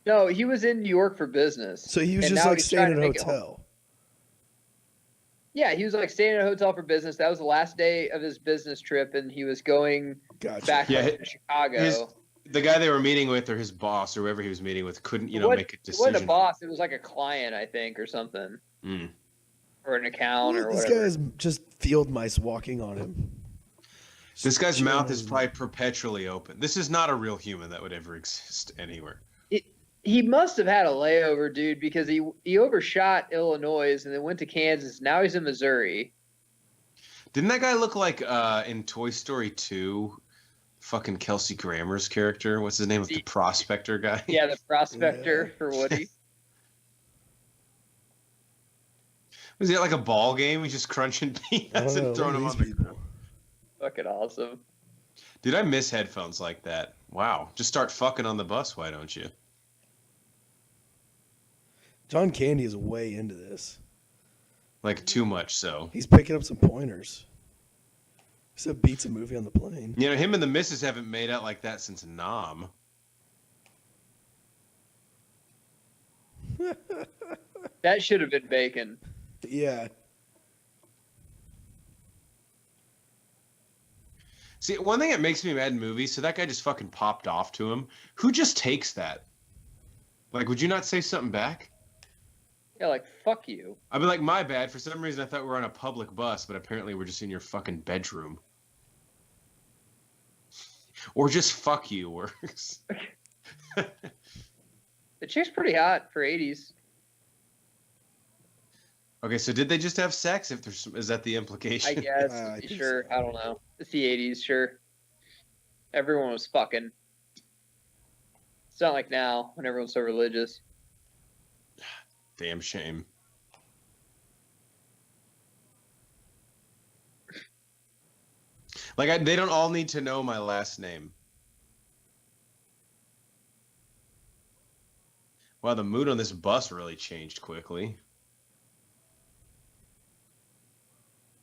No, he was in New York for business. So he was and just now like he's staying trying in to a make it home. hotel. Yeah, he was like staying in a hotel for business. That was the last day of his business trip, and he was going back to Chicago. The guy they were meeting with, or his boss, or whoever he was meeting with, couldn't, make a decision. It wasn't a boss. It was like a client, I think, or something. Mm. Or an account or This whatever. guy is just field mice walking on him. This guy's mouth is probably perpetually open. This is not a real human that would ever exist anywhere. He must have had a layover, dude, because he overshot Illinois and then went to Kansas. Now he's in Missouri. Didn't that guy look like in Toy Story 2, fucking Kelsey Grammer's character? What's his name? The prospector guy? Yeah, the prospector for Woody. Was he at like a ball game? He's just crunching peanuts and throwing them on the ground. Fucking awesome. Dude, I miss headphones like that. Wow. Just start fucking on the bus, why don't you? John Candy is way into this. Like, too much so. He's picking up some pointers. He said beats a movie on the plane. You know, him and the missus haven't made out like that since Nam. That should have been bacon. Yeah. See, one thing that makes me mad in movies, so that guy just fucking popped off to him. Who just takes that? Like, would you not say something back? Yeah, like, fuck you. I'd be like, my bad. For some reason, I thought we were on a public bus, but apparently we're just in your fucking bedroom. Or just fuck you works. The chick's pretty hot for 80s. Okay, so did they just have sex? Is that the implication? I guess. Sure. So. I don't know. It's the 80s, sure. Everyone was fucking. It's not like now when everyone's so religious. Damn shame. Like, they don't all need to know my last name. Wow, the mood on this bus really changed quickly.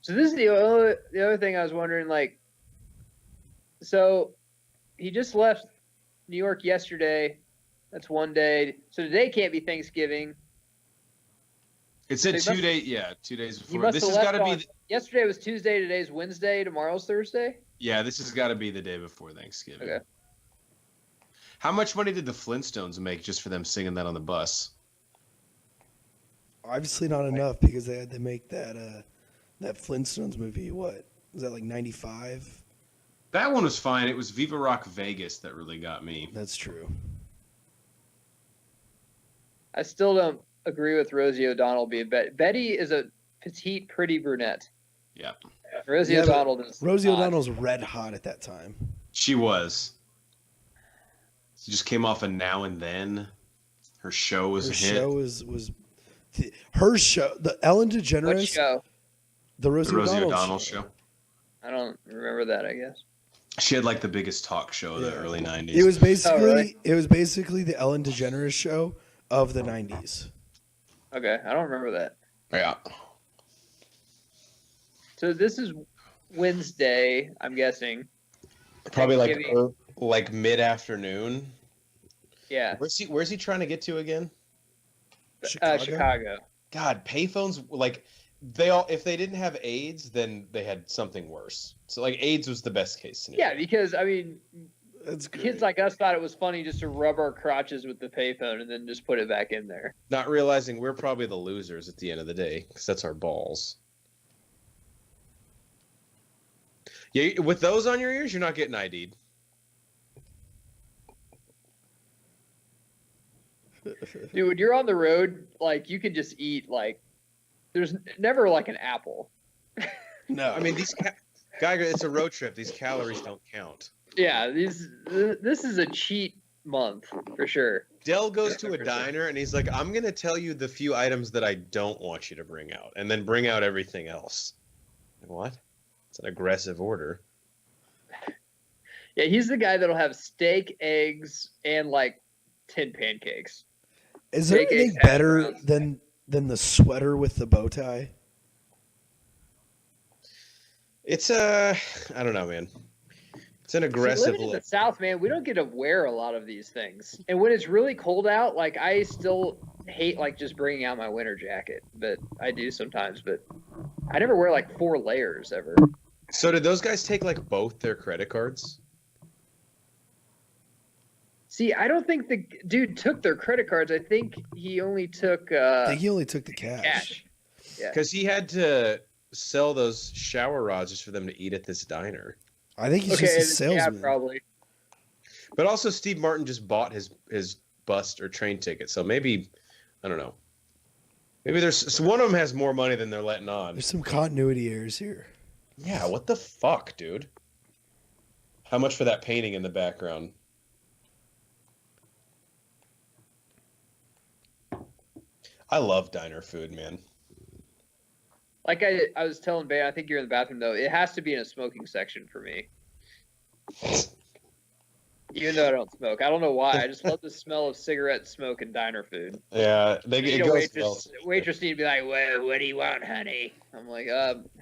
So this is the other thing I was wondering, like, so he just left New York yesterday. That's one day. So today can't be Thanksgiving. It said so 2 days. Yeah, 2 days before. This has got to be. Yesterday was Tuesday. Today's Wednesday. Tomorrow's Thursday. Yeah, this has got to be the day before Thanksgiving. Okay. How much money did the Flintstones make just for them singing that on the bus? Obviously not enough because they had to make that Flintstones movie. What was that, like 95? That one was fine. It was Viva Rock Vegas that really got me. That's true. I still don't agree with Rosie O'Donnell being Betty. Betty is a petite, pretty brunette. Yeah. Rosie O'Donnell is Rosie O'Donnell's red hot at that time. She was. She just came off a Now and Then. Her show was a hit. Her show, the Ellen DeGeneres. What show? The Rosie O'Donnell show. I don't remember that, I guess. She had like the biggest talk show of the early 90s. It was basically the Ellen DeGeneres show of the 90s. Okay, I don't remember that. Yeah. So this is Wednesday, I'm guessing. Probably like mid-afternoon. Yeah. Where's he trying to get to again? Chicago. God, payphones, like, if they didn't have AIDS, then they had something worse. So like AIDS was the best case scenario. Yeah, because I mean, That's great. kids like us thought it was funny just to rub our crotches with the payphone and then just put it back in there. Not realizing we're probably the losers at the end of the day, because that's our balls. Yeah, with those on your ears, you're not getting ID'd. Dude, when you're on the road, like, you can just eat, like, there's never like an apple. No, I mean it's a road trip. These calories don't count. Yeah, this is a cheat month for sure. Dell goes to a diner and he's like, "I'm gonna tell you the few items that I don't want you to bring out, and then bring out everything else." Like, what? It's an aggressive order. Yeah, he's the guy that'll have steak, eggs, and like 10 pancakes. Is there anything better than the sweater with the bow tie? It's I don't know, man. It's an aggressive living in the South, man, we don't get to wear a lot of these things. And when it's really cold out, like, I still hate like just bringing out my winter jacket, but I do sometimes. But I never wear like 4 layers ever. So did those guys take like both their credit cards? See, I don't think the dude took their credit cards. I think he only took. I think he only took the cash. Yeah, because he had to sell those shower rods just for them to eat at this diner. I think he's just a salesman. Yeah, probably. But also, Steve Martin just bought his bus or train ticket, so maybe I don't know. Maybe one of them has more money than they're letting on. There's some continuity errors here. Yeah, what the fuck, dude? How much for that painting in the background? I love diner food, man. Like I was telling Bay, I think you're in the bathroom though. It has to be in a smoking section for me. Even though I don't smoke, I don't know why. I just love the smell of cigarette smoke and diner food. Yeah, waitress need to be like, "Well, what do you want, honey?" I'm like,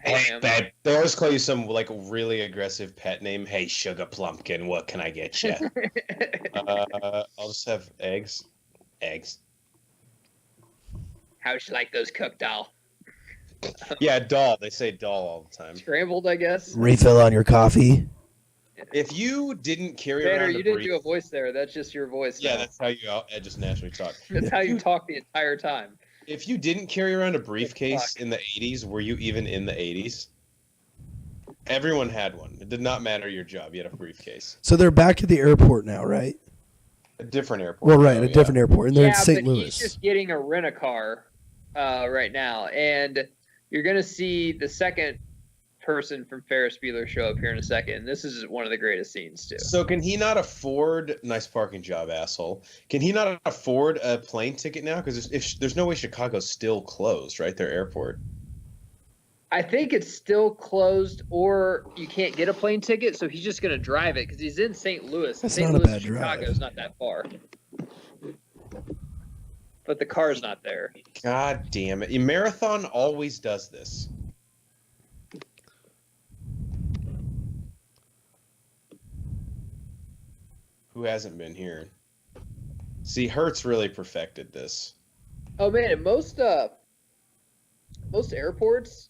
"Hey, they always call you some like really aggressive pet name. Hey, sugar plumpkin, what can I get you? I'll just have eggs. Eggs. How'd you like those cooked, doll? Yeah, doll. They say doll all the time. Scrambled, I guess. Refill on your coffee. If you didn't carry Banner, around you didn't do a voice there. That's just your voice. Yeah, now. that's how you just naturally talk. That's how you talk the entire time. If you didn't carry around a briefcase in the 80s, were you even in the 80s? Everyone had one. It did not matter your job. You had a briefcase. So they're back at the airport now, right? A different airport. Well, right, a different airport, and they're in St. Louis. He's just getting a rent-a-car right now, and you're going to see the second person from Ferris Bueller show up here in a second. This is one of the greatest scenes, too. So can he not afford... Nice parking job, asshole. Can he not afford a plane ticket now? Because there's no way Chicago's still closed, right? Their airport. I think it's still closed, or you can't get a plane ticket, so he's just going to drive it because he's in St. Louis. That's St. not a Louis bad to Chicago is not that far. But the car's not there. God damn it. Marathon always does this. Who hasn't been here? See, Hertz really perfected this. Oh, man, and most airports...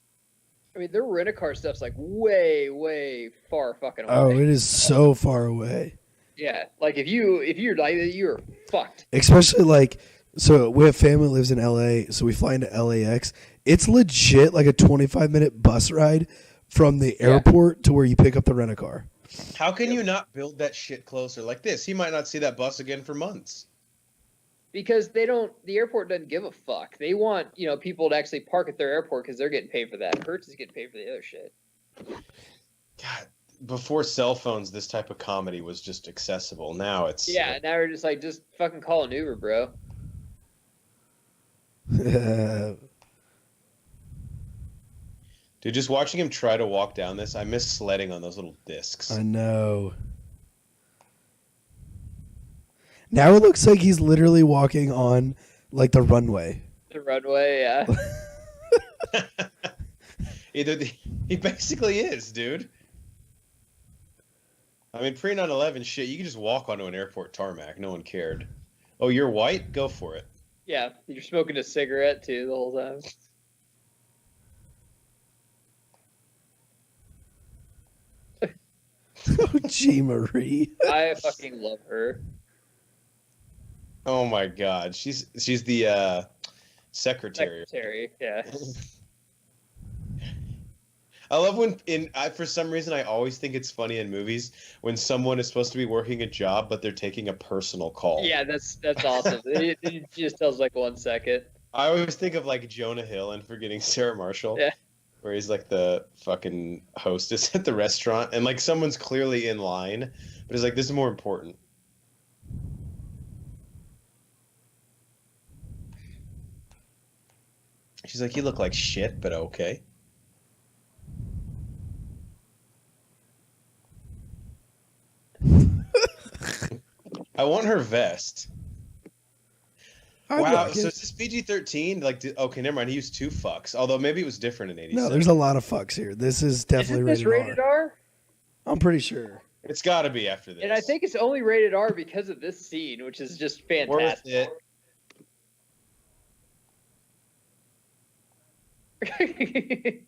I mean, their rent-a-car stuff's like way, way far fucking away. Oh, it is so far away. Yeah, like if you're like you're fucked. Especially like, so we have family that lives in LA, so we fly into LAX. It's legit like a 25-minute bus ride from the airport to where you pick up the rent-a-car. How can you not build that shit closer like this? He might not see that bus again for months. Because the airport doesn't give a fuck. They want, people to actually park at their airport because they're getting paid for that. Hertz is getting paid for the other shit. God, before cell phones, this type of comedy was just accessible. Now it's... Yeah, now we're just like, just fucking call an Uber, bro. Dude, just watching him try to walk down this, I miss sledding on those little discs. I know. Now it looks like he's literally walking on, like, the runway. The runway, yeah. He basically is, dude. I mean, pre 9/11 shit, you could just walk onto an airport tarmac. No one cared. Oh, you're white? Go for it. Yeah, you're smoking a cigarette too the whole time. Oh, G. Marie. I fucking love her. Oh my god, she's the secretary. Secretary, yeah. I love when for some reason I always think it's funny in movies when someone is supposed to be working a job but they're taking a personal call. Yeah, that's awesome. It just tells like 1 second. I always think of like Jonah Hill and Forgetting Sarah Marshall. Yeah. Where he's like the fucking hostess at the restaurant and like someone's clearly in line, but he's like, this is more important. She's like, you look like shit, but okay. I want her vest. Wow, so is this PG-13? Like, okay, never mind. He used 2 fucks. Although maybe it was different in '87. No, there's a lot of fucks here. This is definitely Isn't this rated R. I'm pretty sure. It's got to be after this. And I think it's only rated R because of this scene, which is just fantastic. Worth it.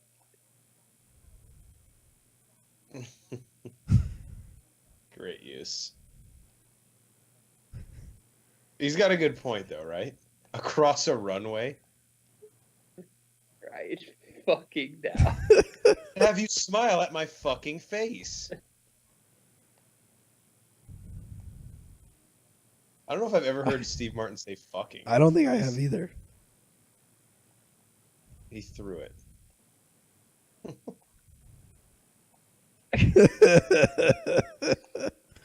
Great use. He's got a good point, though, right? Across a runway. Right. Fucking now. Have you smile at my fucking face. I don't know if I've ever heard Steve Martin say fucking. I don't think I have either. He threw it.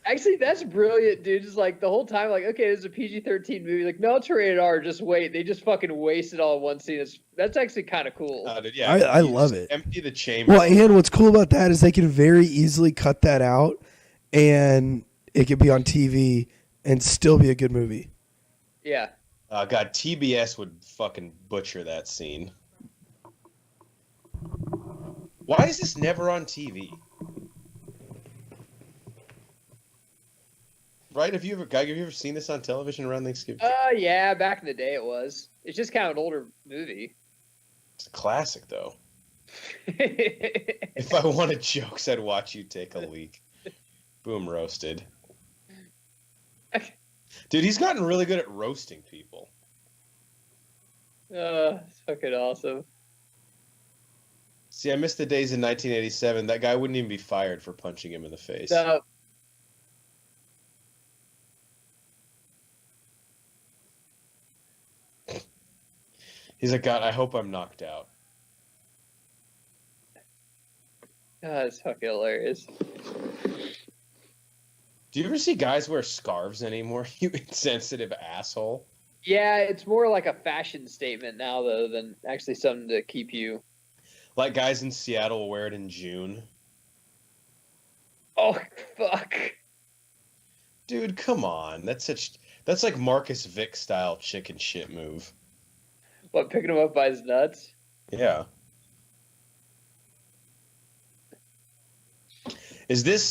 Actually, that's brilliant, dude. Just like the whole time, like, okay, this is a PG-13 movie. Like, no, it's rated R. Just wait. They just fucking wasted all in one scene. That's actually kind of cool. Dude, yeah, I love it. Empty the chamber. Well, and what's cool about that is they can very easily cut that out, and it could be on TV and still be a good movie. Yeah. God, TBS would fucking butcher that scene. Why is this never on TV? Right? Have you ever seen this on television around Thanksgiving? Yeah, back in the day it was. It's just kind of an older movie. It's a classic, though. If I wanted jokes, I'd watch you take a leak. Boom, roasted. Dude, he's gotten really good at roasting people. It's fucking awesome. See, I miss the days in 1987. That guy wouldn't even be fired for punching him in the face. No. He's like, God, I hope I'm knocked out. That's fucking hilarious. Do you ever see guys wear scarves anymore? You insensitive asshole. Yeah, it's more like a fashion statement now, though, than actually something to keep you. Like guys in Seattle will wear it in June. Oh, fuck. Dude, come on. That's like Marcus Vick style chicken shit move. What, picking him up by his nuts? Yeah. Is this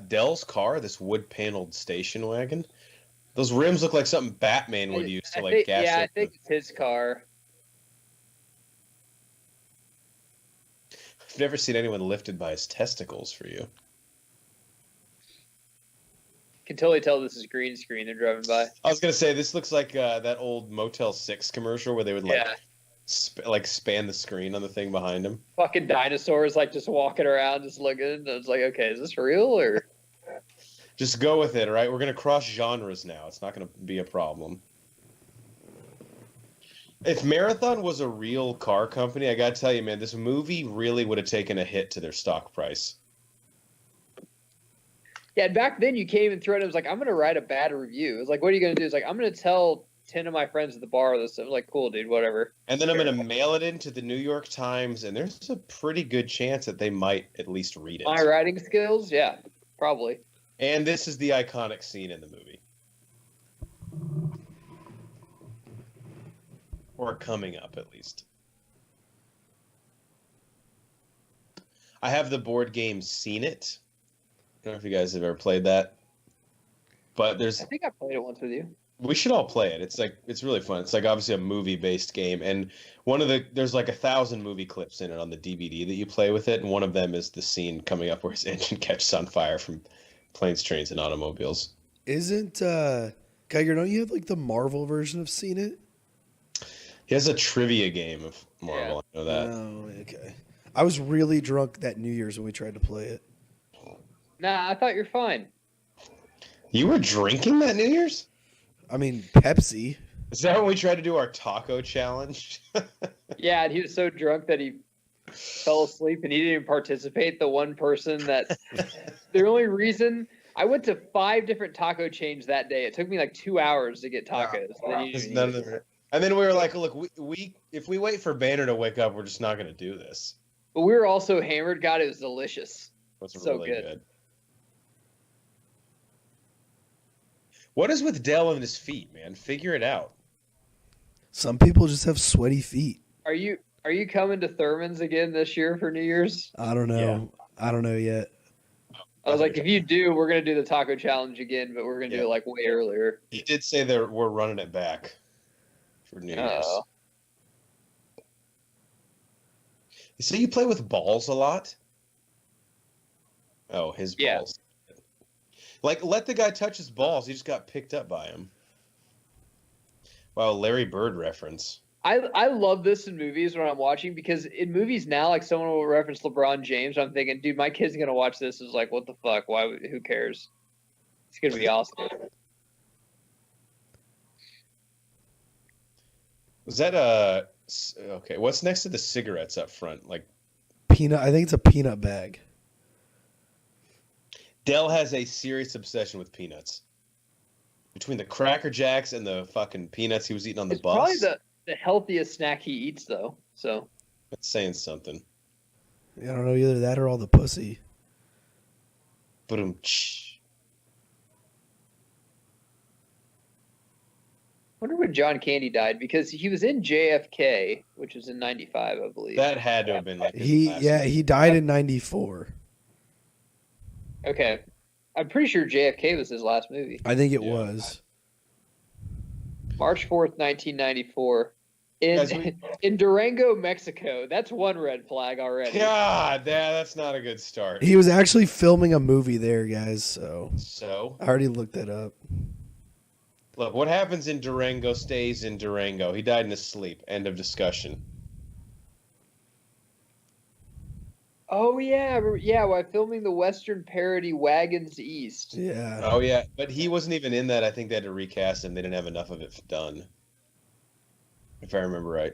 Dell's car, this wood-paneled station wagon? Those rims look like something Batman would use to, like, gas Yeah, up I think it's his car. I've never seen anyone lifted by his testicles for you. Can totally tell this is green screen they're driving by. I was going to say, this looks like that old Motel 6 commercial where they would, like, span the screen on the thing behind him. Fucking dinosaurs, like, just walking around, just looking. And it's like, okay, is this real, or... Just go with it, all right? We're going to cross genres now. It's not going to be a problem. If Marathon was a real car company, I got to tell you, man, this movie really would have taken a hit to their stock price. Yeah, and back then you came and threw it. It was like, I'm going to write a bad review. It was like, what are you going to do? It's like, I'm going to tell 10 of my friends at the bar this. I'm like, cool, dude, whatever. And then I'm going to mail it into the New York Times, and there's a pretty good chance that they might at least read it. My writing skills? Yeah, probably. And this is the iconic scene in the movie. Or coming up, at least. I have the board game Seen It. don't know if you guys have ever played that, but I think I played it once with you. we should all play it. It's really fun. It's like obviously a movie-based game, and there's like 1,000 movie clips in it on the DVD that you play with it, and one of them is the scene coming up where his engine catches on fire from planes, trains, and automobiles. Isn't Geiger, don't you have like the Marvel version of Seen It? He has a trivia game of Marvel. Yeah. I know that. Oh, okay. I was really drunk that New Year's when we tried to play it. Nah, I thought you're fine. You were drinking that New Year's? I mean, Pepsi. Is that when we tried to do our taco challenge? Yeah, and he was so drunk that he fell asleep and he didn't even participate. The one person that the only reason I went to 5 different taco chains that day. It took me like 2 hours to get tacos. And then we were like, look, we if we wait for Banner to wake up, we're just not going to do this. But we were also hammered. God, it was delicious. That's so really good. What is with Dell and his feet, man? Figure it out. Some people just have sweaty feet. Are you coming to Thurman's again this year for New Year's? I don't know. Yeah. I don't know yet. I was like, if you do, we're going to do the taco challenge again, but we're going to do it like way earlier. He did say that we're running it back for New Year's. You say you play with balls a lot? Oh, his balls. Like, let the guy touch his balls. He just got picked up by him. Wow, Larry Bird reference. I love this in movies when I'm watching, because in movies now, like, someone will reference LeBron James. I'm thinking, dude, my kid's going to watch this. Is like, what the fuck? Who cares? It's going to be awesome. Was that okay, what's next to the cigarettes up front? Like peanut, I think it's a peanut bag. Dell has a serious obsession with peanuts. Between the Cracker Jacks and the fucking peanuts he was eating on the bus. Probably the healthiest snack he eats, though. So that's saying something. I don't know, either that or all the pussy. Boom. I wonder when John Candy died, because he was in JFK, which was in '95, I believe. That had to have been like he died in '94. Okay. I'm pretty sure JFK was his last movie. I think it was. March 4th, 1994. In Durango, Mexico. That's one red flag already. God, that's not a good start. He was actually filming a movie there, guys, so I already looked that up. Look, what happens in Durango stays in Durango. He died in his sleep. End of discussion. Oh, yeah. While filming the Western parody Wagons East. Yeah. Oh, yeah. But he wasn't even in that. I think they had to recast him. They didn't have enough of it done. If I remember right.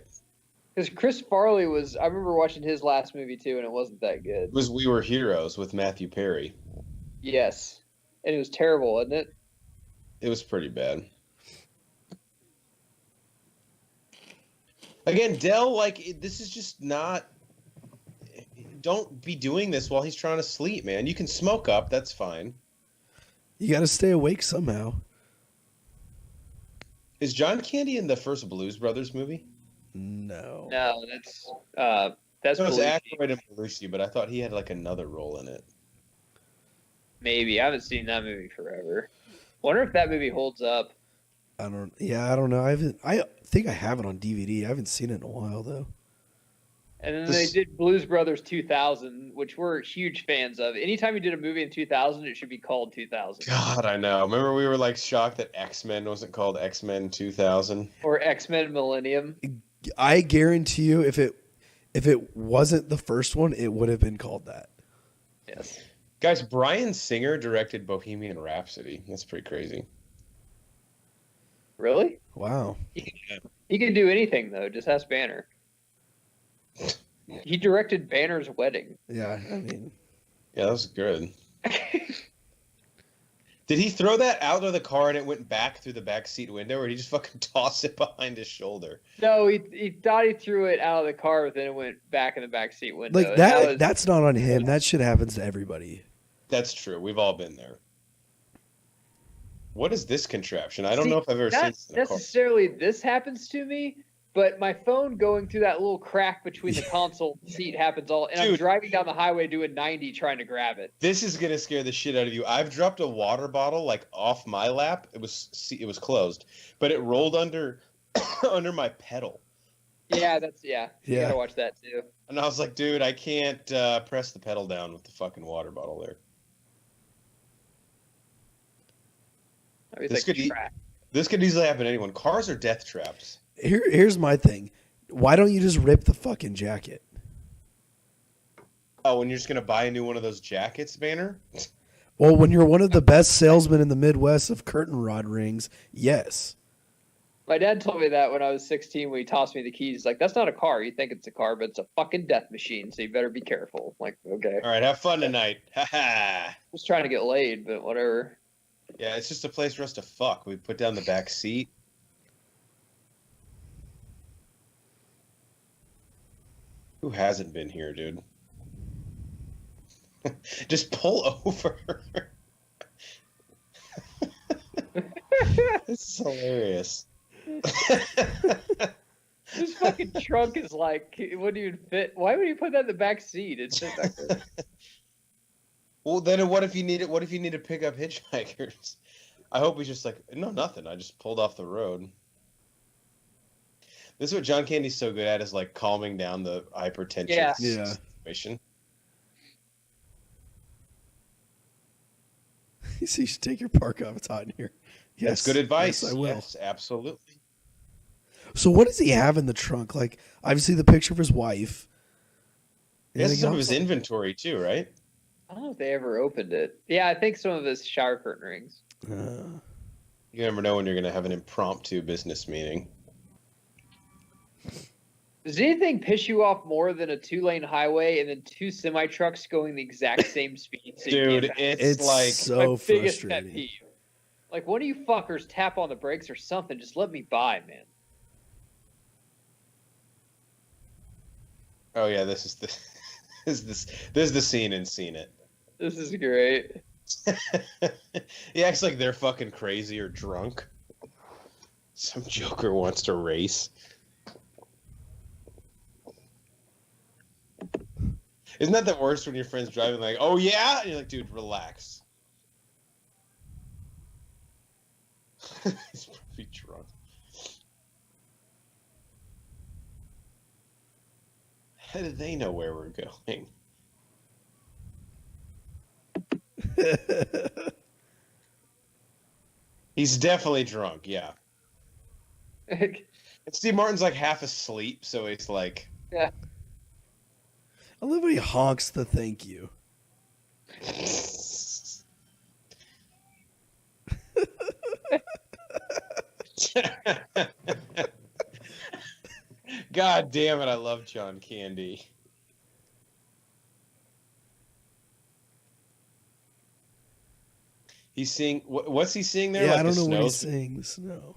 Because Chris Farley was... I remember watching his last movie, too, and it wasn't that good. It was We Were Heroes with Matthew Perry. Yes. And it was terrible, wasn't it? It was pretty bad. Again, Dell, like, this is just not... Don't be doing this while he's trying to sleep, man. You can smoke up. That's fine. You got to stay awake somehow. Is John Candy in the first Blues Brothers movie? No. No, that's no, it's Aykroyd and Belushi, but I thought he had, like, another role in it. Maybe. I haven't seen that movie forever. Wonder if that movie holds up. I don't know. I think I have it on DVD. I haven't seen it in a while, though. And then they did Blues Brothers 2000, which we're huge fans of. Anytime you did a movie in 2000, it should be called 2000. God, I know. Remember we were like shocked that X-Men wasn't called X-Men 2000? Or X-Men Millennium. I guarantee you if it wasn't the first one, it would have been called that. Yes. Guys, Bryan Singer directed Bohemian Rhapsody. That's pretty crazy. Really? Wow. He can do anything, though. Just ask Banner. He directed Banner's wedding. Yeah, I mean... Yeah, that was good. Did he throw that out of the car and it went back through the back seat window, or did he just fucking toss it behind his shoulder? No, he thought he threw it out of the car, but then it went back in the back seat window. Like, that's not on him. That shit happens to everybody. That's true. We've all been there. What is this contraption? I don't know if I've ever seen this in a car. Necessarily this happens to me, but my phone going through that little crack between the console seat happens all, and I'm driving down the highway doing 90 trying to grab it. This is gonna scare the shit out of you. I've dropped a water bottle like off my lap. It was closed, but it rolled under under my pedal. Yeah, you gotta watch that too. And I was like, dude, I can't press the pedal down with the fucking water bottle there. This could easily happen to anyone. Cars are death traps. Here's my thing. Why don't you just rip the fucking jacket? Oh, when you're just going to buy a new one of those jackets, Banner? Well, when you're one of the best salesmen in the Midwest of curtain rod rings, yes. My dad told me that when I was 16 when he tossed me the keys. He's like, that's not a car. You think it's a car, but it's a fucking death machine, so you better be careful. I'm like, okay. All right, have fun tonight. Ha ha. Just trying to get laid, but whatever. Yeah, it's just a place for us to fuck. We put down the back seat. Who hasn't been here, dude? Just pull over. This is hilarious. This fucking trunk is like, it wouldn't even fit. Why would you put that in the back seat? It's just back there. Well, then what if you need it? What if you need to pick up hitchhikers? I hope he's just like, no, nothing. I just pulled off the road. This is what John Candy's so good at, is like calming down the hypertension situation. You see, you should take your parka off. It's hot in here. Yes, that's good advice. Yes, I will. Yes, absolutely. So what does he have in the trunk? Like, obviously the picture of his wife. He has some of his inventory too, right? I don't know if they ever opened it. Yeah, I think some of his shower curtain rings. You never know when you're going to have an impromptu business meeting. Does anything piss you off more than a 2-lane highway and then 2 semi-trucks going the exact same speed? So dude, it's like so my biggest frustrating. pet peeve. Like, one of you fuckers tap on the brakes or something. Just let me by, man. Oh yeah, this is the scene in Seen It. This is great. He acts like they're fucking crazy or drunk. Some joker wants to race. Isn't that the worst when your friend's driving like, oh yeah? And you're like, dude, relax. He's probably drunk. How do they know where we're going? He's definitely drunk, yeah. And Steve Martin's like half asleep, so he's like... Yeah. I love when he honks the thank you. God damn it, I love John Candy. He's seeing... What's he seeing there? Yeah, like I don't know snow? what he's seeing. The snow.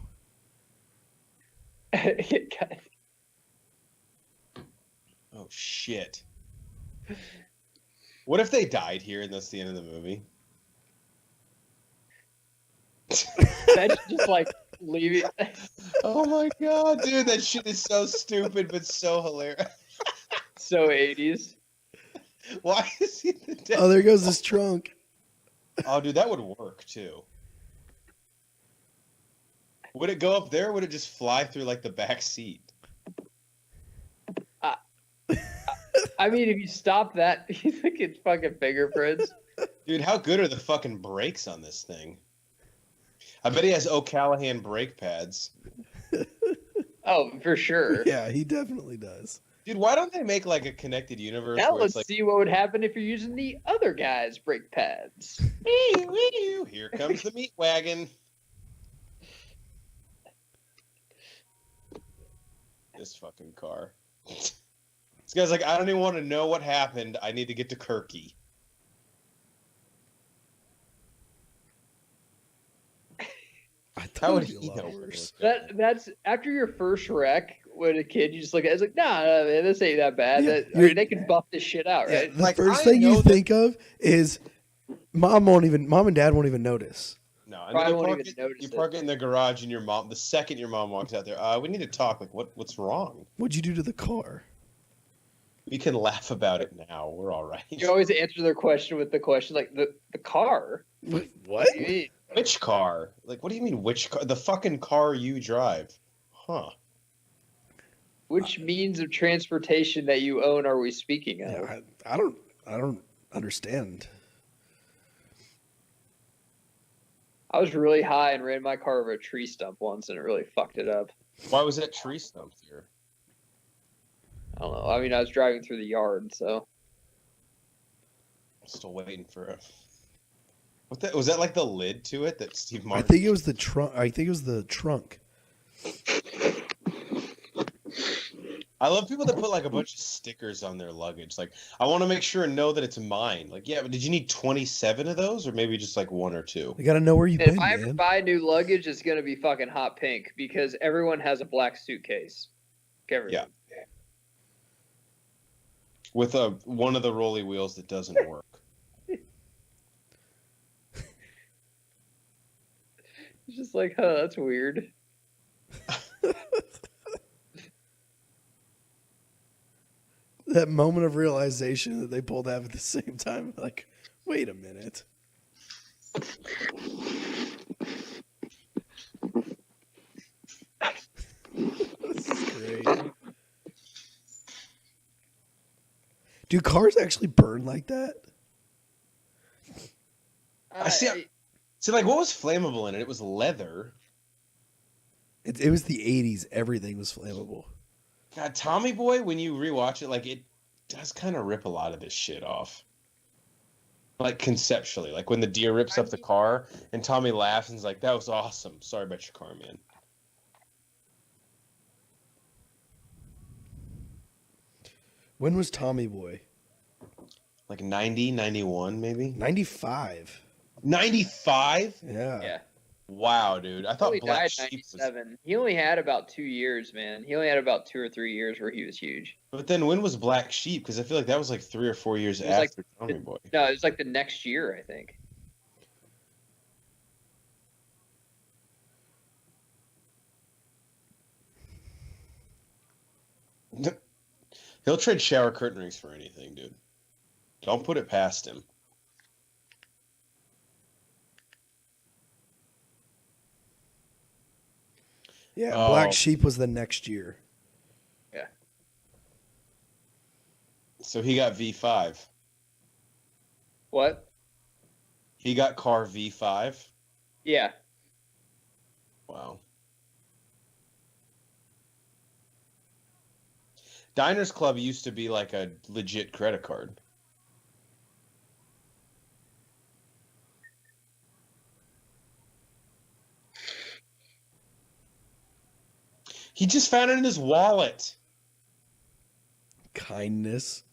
Oh, shit. What if they died here and that's the end of the movie? That's just like leaving. Oh my god, dude, that shit is so stupid but so hilarious. So 80s. Why is he the dead? Oh, there goes his trunk. Oh, dude, that would work too. Would it go up there or would it just fly through like the back seat? I mean, if you stop that, you think it's fucking fingerprints. Dude, how good are the fucking brakes on this thing? I bet he has O'Callahan brake pads. Oh, for sure. Yeah, he definitely does. Dude, why don't they make like a connected universe? Now where let's it's like, see what would happen if you're using the other guy's brake pads. Here comes the meat wagon. This fucking car. This guy's like, I don't even want to know what happened. I need to get to Kirky. How would he know? That's after your first wreck when a kid, you just look at it, it's like, nah, man, this ain't that bad. They can buff this shit out, right? The first thing you think of is mom and dad won't even notice. No, and Probably then won't even notice you it. park it in the garage, and the second your mom walks out there, we need to talk. Like, what's wrong? What'd you do to the car? We can laugh about it now. We're all right. You always answer their question with the question like the car. What? What do you mean? Which car? Like, what do you mean, which car? The fucking car you drive. Huh. Which means of transportation that you own are we speaking of? Yeah, I don't understand. I was really high and ran my car over a tree stump once, and it really fucked it up. Why was that tree stump here? I don't know. I mean, I was driving through the yard, so. I'm still waiting for it. Was that like the lid to it that Steve Martin? I think it was the trunk. I love people that put like a bunch of stickers on their luggage. Like, I want to make sure and know that it's mine. Like, yeah, but did you need 27 of those, or maybe just like one or two? You got to know where you've And been, if I man. ever buy new luggage, it's gonna be fucking hot pink because everyone has a black suitcase. Everyone. Yeah. With one of the rolly wheels that doesn't work. It's just like, huh, that's weird. That moment of realization that they both have at the same time. Like, wait a minute. This is great. Do cars actually burn like that? I see. See, like, what was flammable in it? It was leather. It was the 80s. Everything was flammable. God, Tommy Boy, when you rewatch it, like, it does kind of rip a lot of this shit off. Like, conceptually. Like, when the deer rips up the car, and Tommy laughs and is like, that was awesome. Sorry about your car, man. When was Tommy Boy? Like 90, 91, maybe? 95. 95? Yeah. Yeah. Wow, dude. I thought He Black died Sheep was... 97. He only had about 2 years, man. He only had about 2 or 3 years where he was huge. But then when was Black Sheep? Because I feel like that was like 3 or 4 years It was like after Tommy Boy. No, it was like the next year, I think. He'll trade shower curtain rings for anything, dude. Don't put it past him. Yeah, Black Sheep was the next year. Yeah. So he got V5. What? He got car V5? Yeah. Wow. Diners Club used to be like a legit credit card. He just found it in his wallet. Kindness.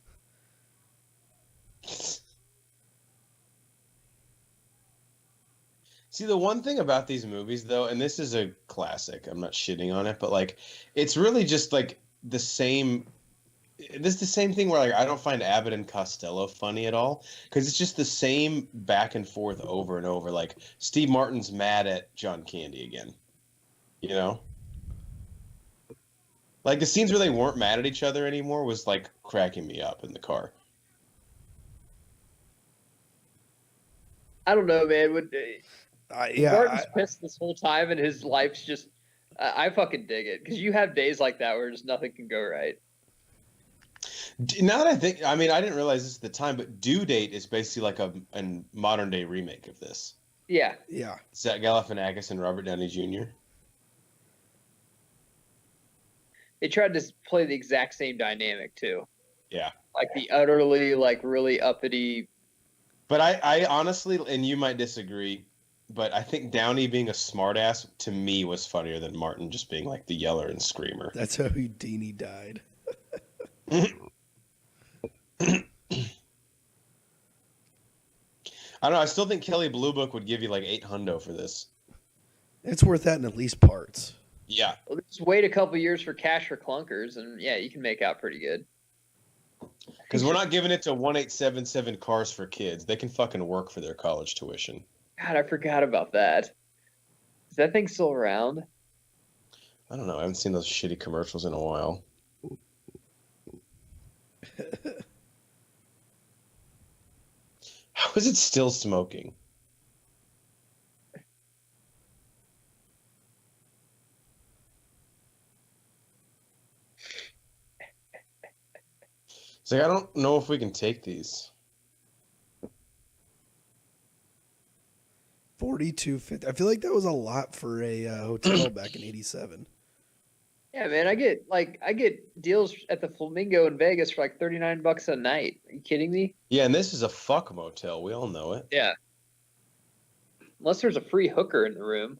See, the one thing about these movies, though, and this is a classic, I'm not shitting on it, but like, it's really just like the same. This is the same thing where like I don't find Abbott and Costello funny at all because it's just the same back and forth over and over. Like Steve Martin's mad at John Candy again, you know. Like the scenes where they weren't mad at each other anymore was like cracking me up in the car. I don't know, man. Martin's I pissed this whole time, and his life's just. I fucking dig it because you have days like that where just nothing can go right. Now that I think, I mean, I didn't realize this at the time, but Due Date is basically like a modern day remake of this. Yeah. Yeah. Zach Galifianakis and Robert Downey Jr. They tried to play the exact same dynamic too. Yeah. Like the utterly, like really uppity. But I honestly, and you might disagree, but I think Downey being a smartass to me was funnier than Martin just being like the yeller and screamer. That's how Houdini died. I don't know. I still think Kelly Blue Book would give you like $800 for this. It's worth that in at least parts. Yeah. Well, just wait a couple years for Cash for Clunkers, and yeah, you can make out pretty good. Because we're not giving it to 1877 Cars for Kids. They can fucking work for their college tuition. God, I forgot about that. Is that thing still around? I don't know. I haven't seen those shitty commercials in a while. How is it still smoking? It's like, I don't know if we can take these. 42.50. I feel like that was a lot for a hotel back in '87. Yeah, man, I get deals at the Flamingo in Vegas for like $39 a night. Are you kidding me? Yeah, and this is a fuck motel. We all know it. Yeah. Unless there's a free hooker in the room.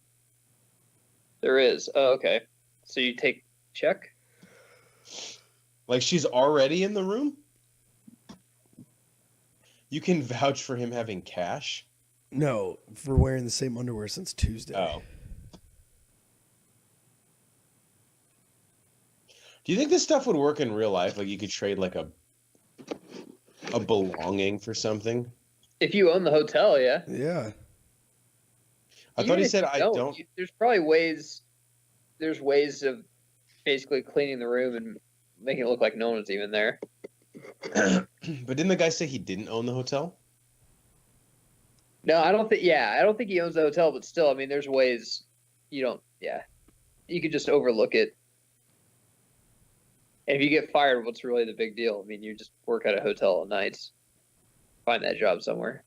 There is. Oh, okay. So you take check? Like she's already in the room? You can vouch for him having cash? No, for wearing the same underwear since Tuesday. Oh. Do you think this stuff would work in real life? Like you could trade like a belonging for something? If you own the hotel, yeah. Yeah. I thought he said I don't. There's probably ways. There's ways of basically cleaning the room and making it look like no one's even there. But didn't the guy say he didn't own the hotel? No, I don't think. Yeah, I don't think he owns the hotel, but still, I mean, there's ways you don't. Yeah, you could just overlook it. And if you get fired, what's really the big deal? I mean, you just work at a hotel at nights, find that job somewhere.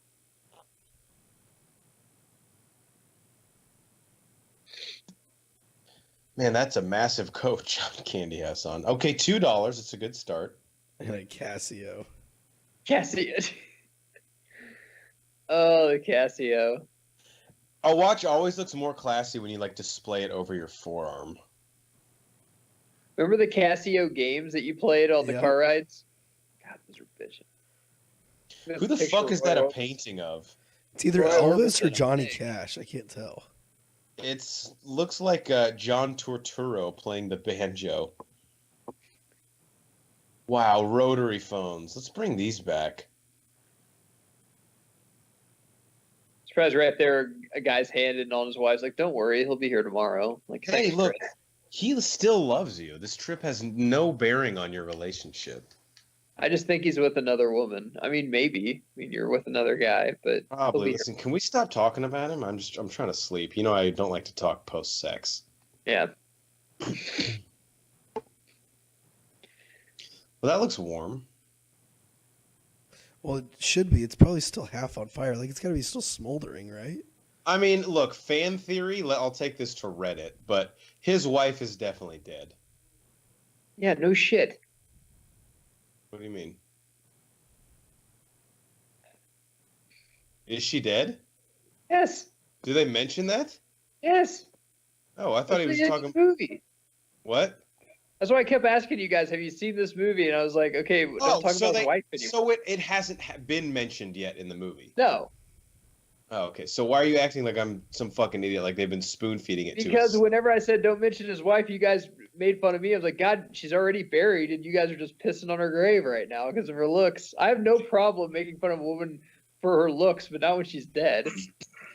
Man, that's a massive coat John Candy has on. Okay, $2. It's a good start. And a Casio. Casio. Oh, the Casio. A watch always looks more classy when you like display it over your forearm. Remember the Casio games that you played on the car rides? God, those are bitching. Who the fuck is that a painting of? It's either Elvis or Johnny Cash. I can't tell. It looks like John Turturro playing the banjo. Wow, rotary phones. Let's bring these back. Surprise! Right there, a guy's handed on his wife's like, "Don't worry, he'll be here tomorrow." Like, hey, look, he still loves you. This trip has no bearing on your relationship. I just think he's with another woman. I mean, maybe. I mean, you're with another guy, but probably. Listen, can we stop talking about him? I'm trying to sleep. You know, I don't like to talk post-sex. Yeah. Well, that looks warm. Well, it should be. It's probably still half on fire. Like, it's got to be still smoldering, right? I mean, look, fan theory, I'll take this to Reddit, but his wife is definitely dead. Yeah, no shit. What do you mean? Is she dead? Yes. Do they mention that? Yes. Oh, I thought he was talking... movie. What? That's why I kept asking you guys, have you seen this movie? And I was like, okay, don't talk about the wife anymore. So it hasn't been mentioned yet in the movie? No. Oh, okay. So why are you acting like I'm some fucking idiot, like they've been spoon-feeding it to us? Because whenever I said don't mention his wife, you guys made fun of me. I was like, God, she's already buried, and you guys are just pissing on her grave right now because of her looks. I have no problem making fun of a woman for her looks, but not when she's dead.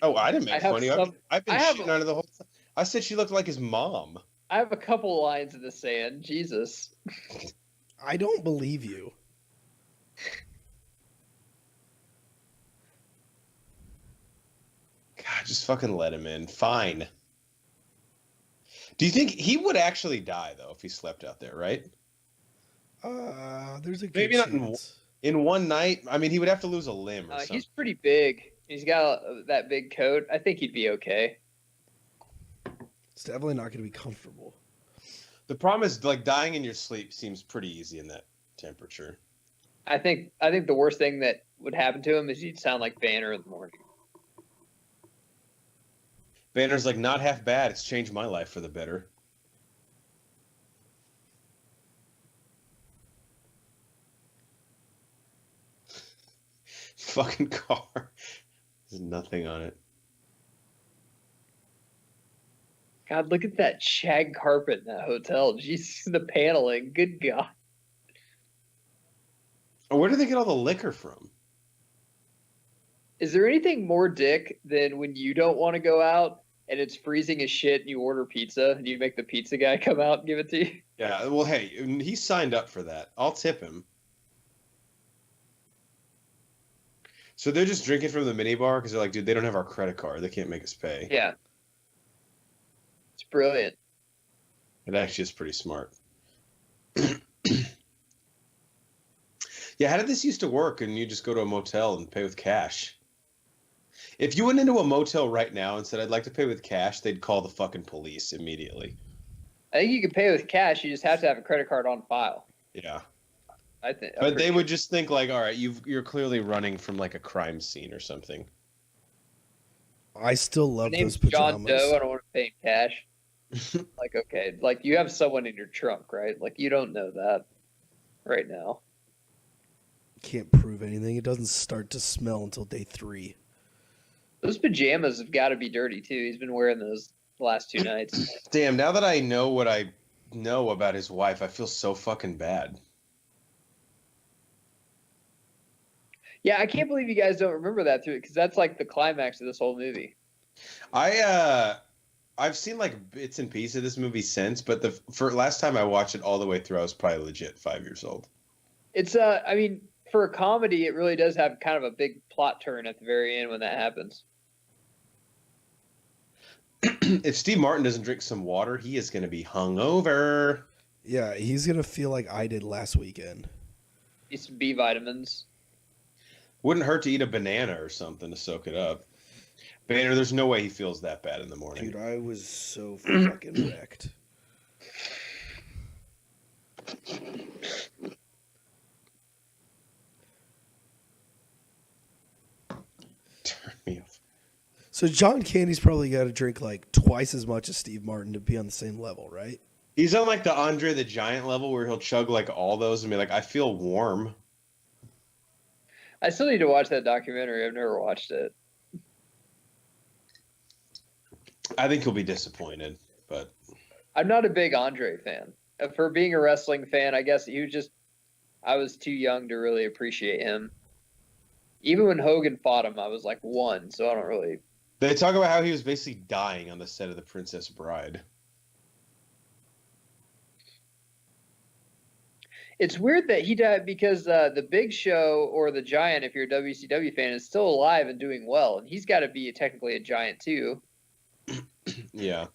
Oh, I didn't make fun of you. I've been shitting on her the whole time. I said she looked like his mom. I have a couple lines in the sand. Jesus. I don't believe you. God, just fucking let him in. Fine. Do you think he would actually die, though, if he slept out there, right? There's a good maybe chance. Not in one night. I mean, he would have to lose a limb or something. He's pretty big. He's got that big coat. I think he'd be okay. It's definitely not going to be comfortable. The problem is, like, dying in your sleep seems pretty easy in that temperature. I think the worst thing that would happen to him is he'd sound like Banner in the morning. Banner's like, not half bad. It's changed my life for the better. Fucking car. There's nothing on it. God, look at that shag carpet in that hotel. Jesus, the paneling. Good God. Where do they get all the liquor from? Is there anything more dick than when you don't want to go out and it's freezing as shit and you order pizza and you make the pizza guy come out and give it to you? Yeah, well, hey, he signed up for that. I'll tip him. So they're just drinking from the minibar because they're like, dude, they don't have our credit card. They can't make us pay. Yeah. It's brilliant. It actually is pretty smart. Yeah, how did this used to work? And you just go to a motel and pay with cash? If you went into a motel right now and said, I'd like to pay with cash, they'd call the fucking police immediately. I think you can pay with cash. You just have to have a credit card on file. Yeah. I think. But they would just think like, all right, you're clearly running from like a crime scene or something. I still love those pajamas. John Doe. I don't want to pay in cash. Like, okay, like you have someone in your trunk, right? Like you don't know that right now. Can't prove anything. It doesn't start to smell until day 3. Those pajamas have got to be dirty too. He's been wearing those the last 2 nights. Damn, now that I know what I know about his wife, I feel so fucking bad. Yeah, I can't believe you guys don't remember that too, because that's like the climax of this whole movie. I've seen like bits and pieces of this movie since, but for last time I watched it all the way through, I was probably legit 5 years old. It's I mean, for a comedy, it really does have kind of a big plot turn at the very end when that happens. If Steve Martin doesn't drink some water, he is going to be hungover. Yeah, he's going to feel like I did last weekend. Eat some B vitamins. Wouldn't hurt to eat a banana or something to soak it up. Banner, there's no way he feels that bad in the morning. Dude, I was so fucking wrecked. Turn me off. So John Candy's probably got to drink like twice as much as Steve Martin to be on the same level, right? He's on like the Andre the Giant level where he'll chug like all those and be like, I feel warm. I still need to watch that documentary. I've never watched it. I think he'll be disappointed, but I'm not a big Andre fan. For being a wrestling fan, I guess I was too young to really appreciate him. Even when Hogan fought him, I was like 1, so I don't really. They talk about how he was basically dying on the set of The Princess Bride. It's weird that he died because the Big Show or the Giant, if you're a WCW fan, is still alive and doing well, and he's got to be technically a Giant too. Yeah.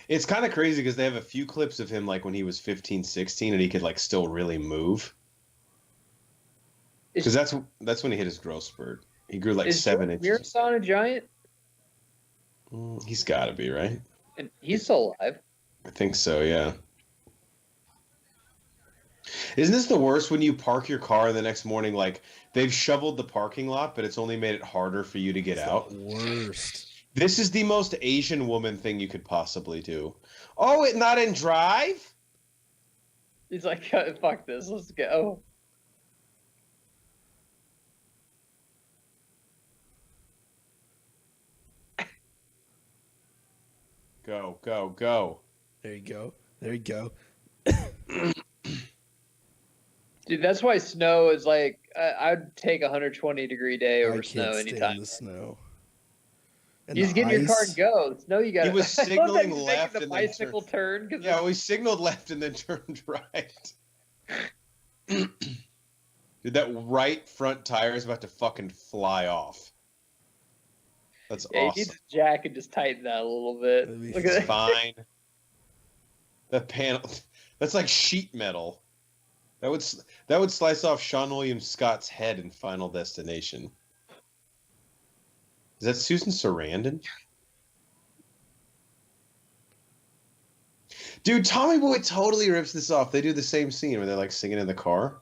It's kind of crazy because they have a few clips of him like when he was 15, 16 and he could like still really move. Because that's when he hit his growth spurt. He grew like 7 inches. Is Mirror a Giant? He's got to be, right? And he's still alive. I think so, yeah. Isn't this the worst when you park your car and the next morning, like, they've shoveled the parking lot, but it's only made it harder for you to get out? The worst. This is the most Asian woman thing you could possibly do. Oh, it not in drive? He's like, fuck this, let's go. Go, go, go. There you go. There you go. Dude, that's why snow is like, I'd take a 120-degree day over snow anytime. The snow. And you just get in your car and go. The snow, you got. He was signaling left and the bicycle turn. Yeah, we signaled left and then turned right. Dude, that right front tire is about to fucking fly off. That's awesome. You need to jack and just tighten that a little bit. Look at that. Fine. The panel. That's like sheet metal. That would slice off Sean William Scott's head in Final Destination. Is that Susan Sarandon? Dude, Tommy Boy totally rips this off. They do the same scene where they're like singing in the car.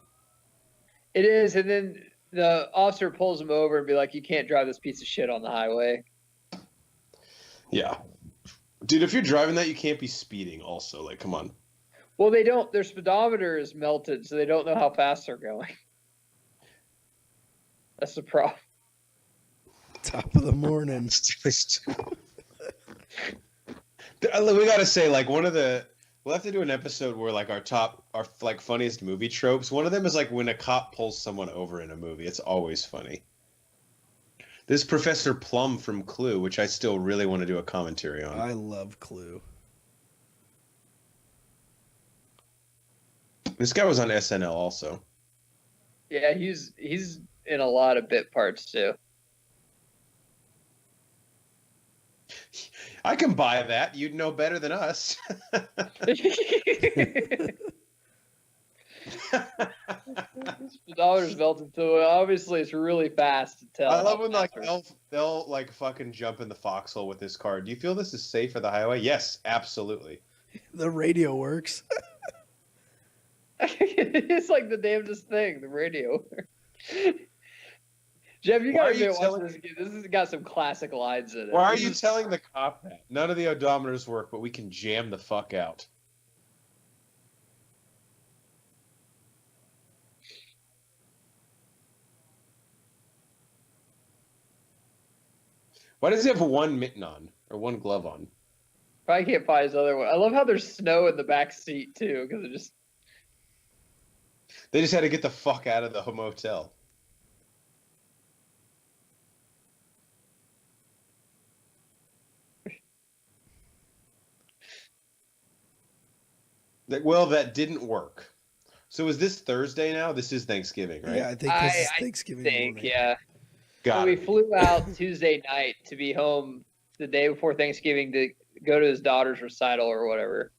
It is, and then the officer pulls him over and be like, "You can't drive this piece of shit on the highway." Yeah. Dude, if you're driving that, you can't be speeding also. Like, come on. Well, they don't. Their speedometer is melted, so they don't know how fast they're going. That's the problem. Top of the morning. We gotta say, like, we'll have to do an episode where like our like funniest movie tropes. One of them is like when a cop pulls someone over in a movie. It's always funny. This Professor Plum from Clue, which I still really want to do a commentary on. I love Clue. This guy was on SNL also. Yeah, he's in a lot of bit parts too. I can buy that. You'd know better than us. Dollars melted, so obviously it's really fast to tell. I love when like they'll like fucking jump in the foxhole with this car. Do you feel this is safe for the highway? Yes, absolutely. The radio works. It's like the damnedest thing, the radio. Jeff, you gotta watch this again. This has got some classic lines in it. Why are you telling the cop that? None of the odometers work, but we can jam the fuck out. Why does he have one mitten on or one glove on? Probably can't find his other one. I love how there's snow in the back seat too, because they just had to get the fuck out of the motel. Well, that didn't work. So is this Thursday now? This is Thanksgiving, right? Yeah, I think this is Thanksgiving morning. Yeah. So we flew out Tuesday night to be home the day before Thanksgiving to go to his daughter's recital or whatever.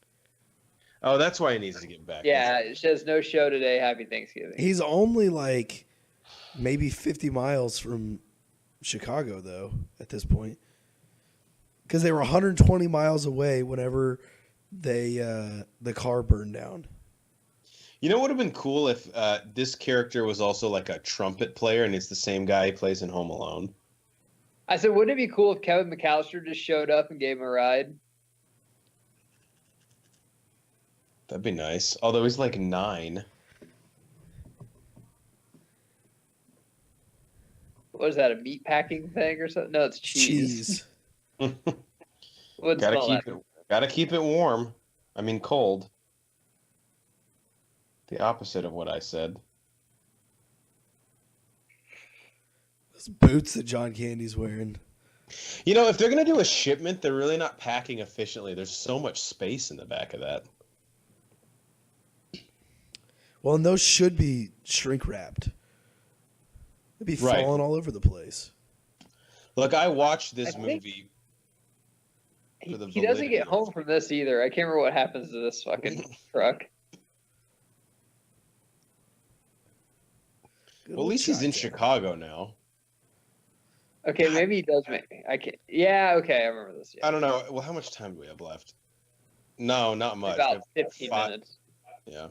Oh, that's why he needs to get back. Yeah, it says no show today. Happy Thanksgiving. He's only like maybe 50 miles from Chicago, though, at this point. Because they were 120 miles away whenever the car burned down. You know what would have been cool if this character was also like a trumpet player and it's the same guy he plays in Home Alone? I said, wouldn't it be cool if Kevin McAllister just showed up and gave him a ride? That'd be nice. Although he's like 9. What is that, a meat packing thing or something? No, it's cheese. Gotta keep it warm. I mean cold. The opposite of what I said. Those boots that John Candy's wearing. You know, if they're going to do a shipment, they're really not packing efficiently. There's so much space in the back of that. Well, and those should be shrink wrapped. They'd be falling all over the place. Look, I watched this movie. He doesn't get home from this either. I can't remember what happens to this fucking truck. Well, at least he's in Chicago now. Okay, maybe he does make. I can't. Yeah, okay, I remember this. Yeah. I don't know. Well, how much time do we have left? No, not much. About 15 minutes. Yeah.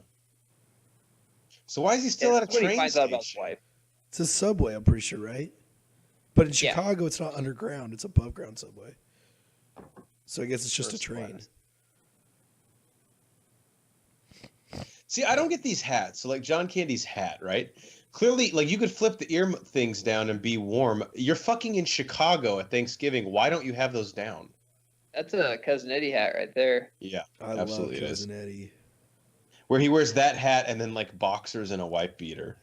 So why is he still at a train finds station? out about his wife. It's a subway, I'm pretty sure, right? But in Chicago, it's not underground. It's above ground subway. So I guess it's just a train. See, I don't get these hats. So like John Candy's hat, right? Clearly, like you could flip the ear things down and be warm. You're fucking in Chicago at Thanksgiving. Why don't you have those down? That's a Cousin Eddie hat right there. Yeah, I absolutely love Cousin Eddie. Where he wears that hat and then like boxers and a white beater.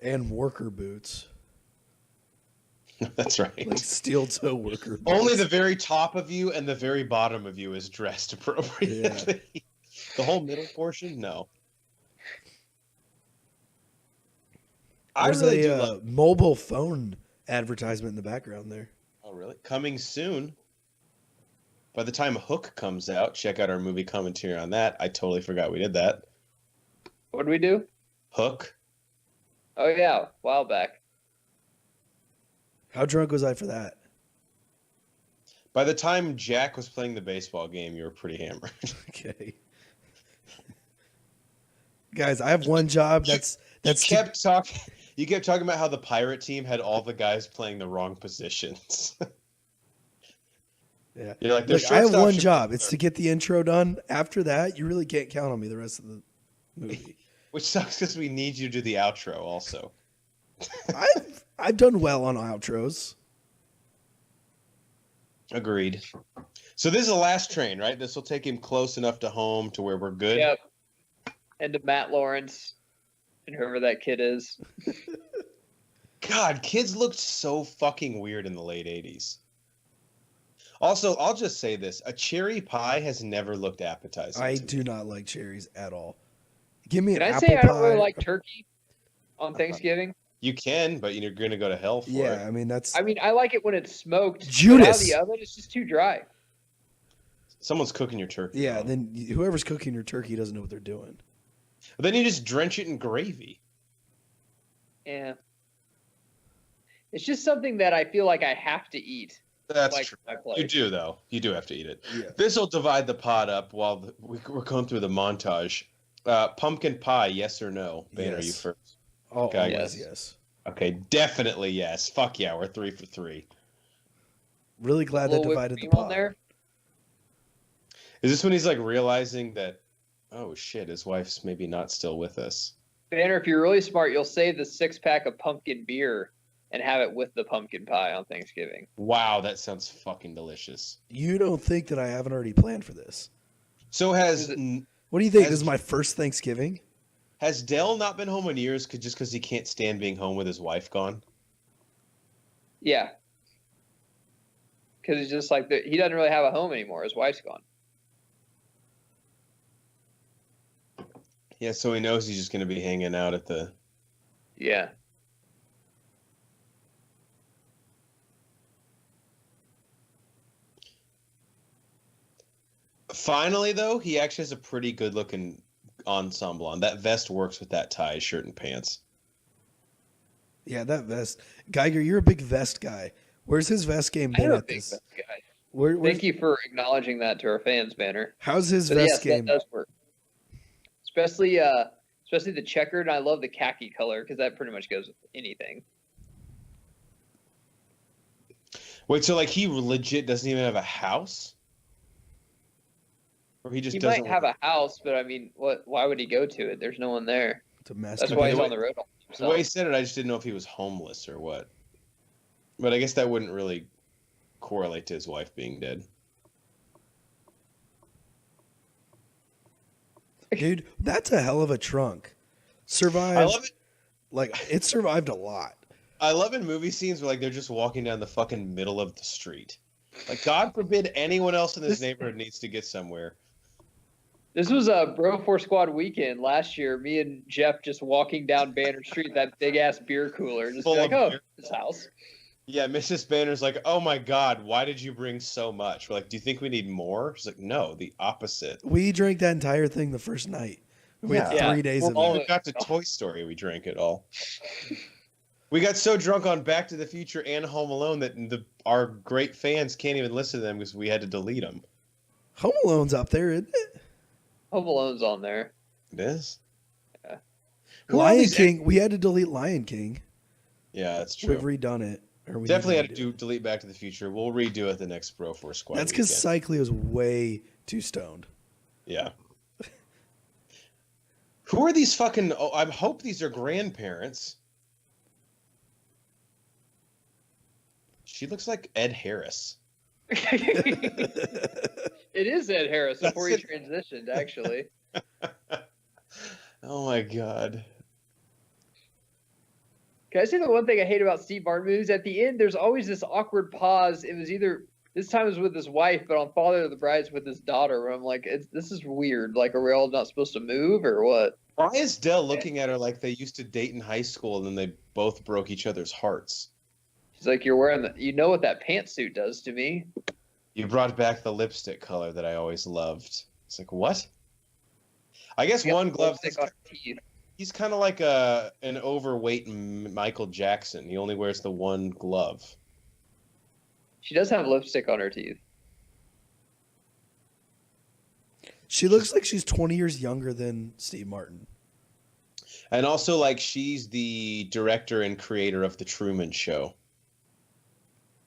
And worker boots. That's right. Like steel toe worker boots. Only the very top of you and the very bottom of you is dressed appropriately. Yeah. The whole middle portion, no. There's a mobile phone advertisement in the background there. Oh, really? Coming soon. By the time Hook comes out, check out our movie commentary on that. I totally forgot we did that. What did we do? Hook. Oh, yeah. A while back. How drunk was I for that? By the time Jack was playing the baseball game, you were pretty hammered. Okay. Guys, I have one job. You kept talking about how the pirate team had all the guys playing the wrong positions. Yeah. You're like, I have one job. It's to get the intro done. After that, you really can't count on me the rest of the movie. Which sucks because we need you to do the outro also. I've done well on outros. Agreed. So this is the last train, right? This will take him close enough to home to where we're good. Yep. And to Matt Lawrence and whoever that kid is. God, kids looked so fucking weird in the late 80s. Also, I'll just say this. A cherry pie has never looked appetizing I to do me. not like cherries at all. Give me an Can I apple say I don't pie. really like turkey on Thanksgiving? You can, but you're going to go to hell for it. Yeah, I mean, that's I mean, I like it when it's smoked. Judas. But out of the oven, it's just too dry. Someone's cooking your turkey. yeah. wrong. Then whoever's cooking your turkey doesn't know what they're doing. But then you just drench it in gravy. Yeah. It's just something that I feel like I have to eat. That's like true. my plate. You do, though. You do have to eat it. Yeah. This will divide the pot up while we're going through the montage. Pumpkin pie, yes or no? Banner, Yes. you first. Oh, Okay. always yes. Okay, definitely yes. Fuck yeah, we're 3 for 3. Really glad A they little whipped divided the cream on pot. there. Is this when he's like realizing that, oh shit, his wife's maybe not still with us? Banner, if you're really smart, you'll save the 6-pack of pumpkin beer and have it with the pumpkin pie on Thanksgiving. Wow, that sounds fucking delicious. You don't think that I haven't already planned for this? So has What do you think? Has- This is my first Thanksgiving? Dell not been home in years just because he can't stand being home with his wife gone? Yeah. Because it's just like he doesn't really have a home anymore. His wife's gone. Yeah, so he knows he's just going to be hanging out at the... Yeah. Finally, though, he actually has a pretty good-looking ensemble on. That vest works with that tie, shirt, and pants. Yeah, that vest. Geiger, you're a big vest guy. Where's his vest game I been am a at big this? vest guy. Where's Thank you for acknowledging that to our fans, Banner. How's his But vest yes, game? that does work. Especially the checkered. And I love the khaki color because that pretty much goes with anything. Wait, so like he legit doesn't even have a house? Or he just He doesn't... might have a house, but I mean, what? Why would he go to it? There's no one there. To mess That's with why me? he's on the road. The way he said it, I just didn't know if he was homeless or what. But I guess that wouldn't really correlate to his wife being dead. Dude, that's a hell of a trunk. Survived. I love it. Like, it survived a lot. I love in movie scenes where like they're just walking down the fucking middle of the street. Like, God forbid anyone else in this neighborhood needs to get somewhere. This was a Bro 4 Squad weekend last year. Me and Jeff just walking down Banner Street, that big ass beer cooler, just Full be like, of oh, beer. this house. Yeah, Mrs. Banner's like, oh my God, why did you bring so much? We're like, do you think we need more? She's like, no, the opposite. We drank that entire thing the first night. We had Yeah. 3 days We're of all- it. We got to Toy Story, we drank it all. We got so drunk on Back to the Future and Home Alone that our great fans can't even listen to them because we had to delete them. Home Alone's up there, isn't it? Home Alone's on there. It is? Yeah. Who are Lion these- King. We had to delete Lion King. Yeah, that's We've true. redone it. Or we Definitely need had to delete Back to the Future. We'll redo it the next Bro 4 Squad. That's because weekend. Cycly was way too stoned. Yeah. Who are these fucking... Oh, I hope these are grandparents. She looks like Ed Harris. It is Ed Harris That's before he it. transitioned, actually. Oh my God. Can I say the one thing I hate about Steve Martin movies? At the end, there's always this awkward pause. It was either this time it was with his wife, but on Father of the Bride's with his daughter. Where I'm like, this is weird. Like, are we all not supposed to move or what? Why is Dell looking at her like they used to date in high school and then they both broke each other's hearts? She's like, you're wearing the. You know what that pantsuit does to me? You brought back the lipstick color that I always loved. It's like, what? I guess Got one the glove. lipstick on her teeth. He's kind of like an overweight Michael Jackson. He only wears the one glove. She does have lipstick on her teeth. She looks like she's 20 years younger than Steve Martin. And also, like, she's the director and creator of The Truman Show.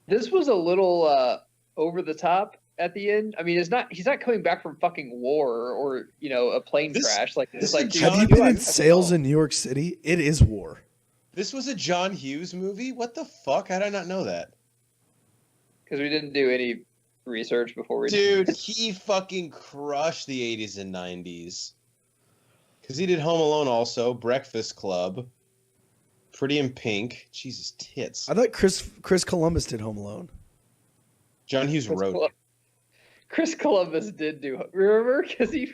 This was a little over the top at the end. I mean, he's not coming back from fucking war or a plane crash. Like, this it's like is dude, John Have you Hughes. been in sales in New York City? It is war. This was a John Hughes movie? What the fuck? How did I not know that? because we didn't do any research before we Dude, he fucking crushed the 80s and 90s. Because he did Home Alone also, Breakfast Club. Pretty in Pink. Jesus, tits. I thought Chris Columbus did Home Alone. John Hughes wrote it. Chris Columbus did do. Remember, because he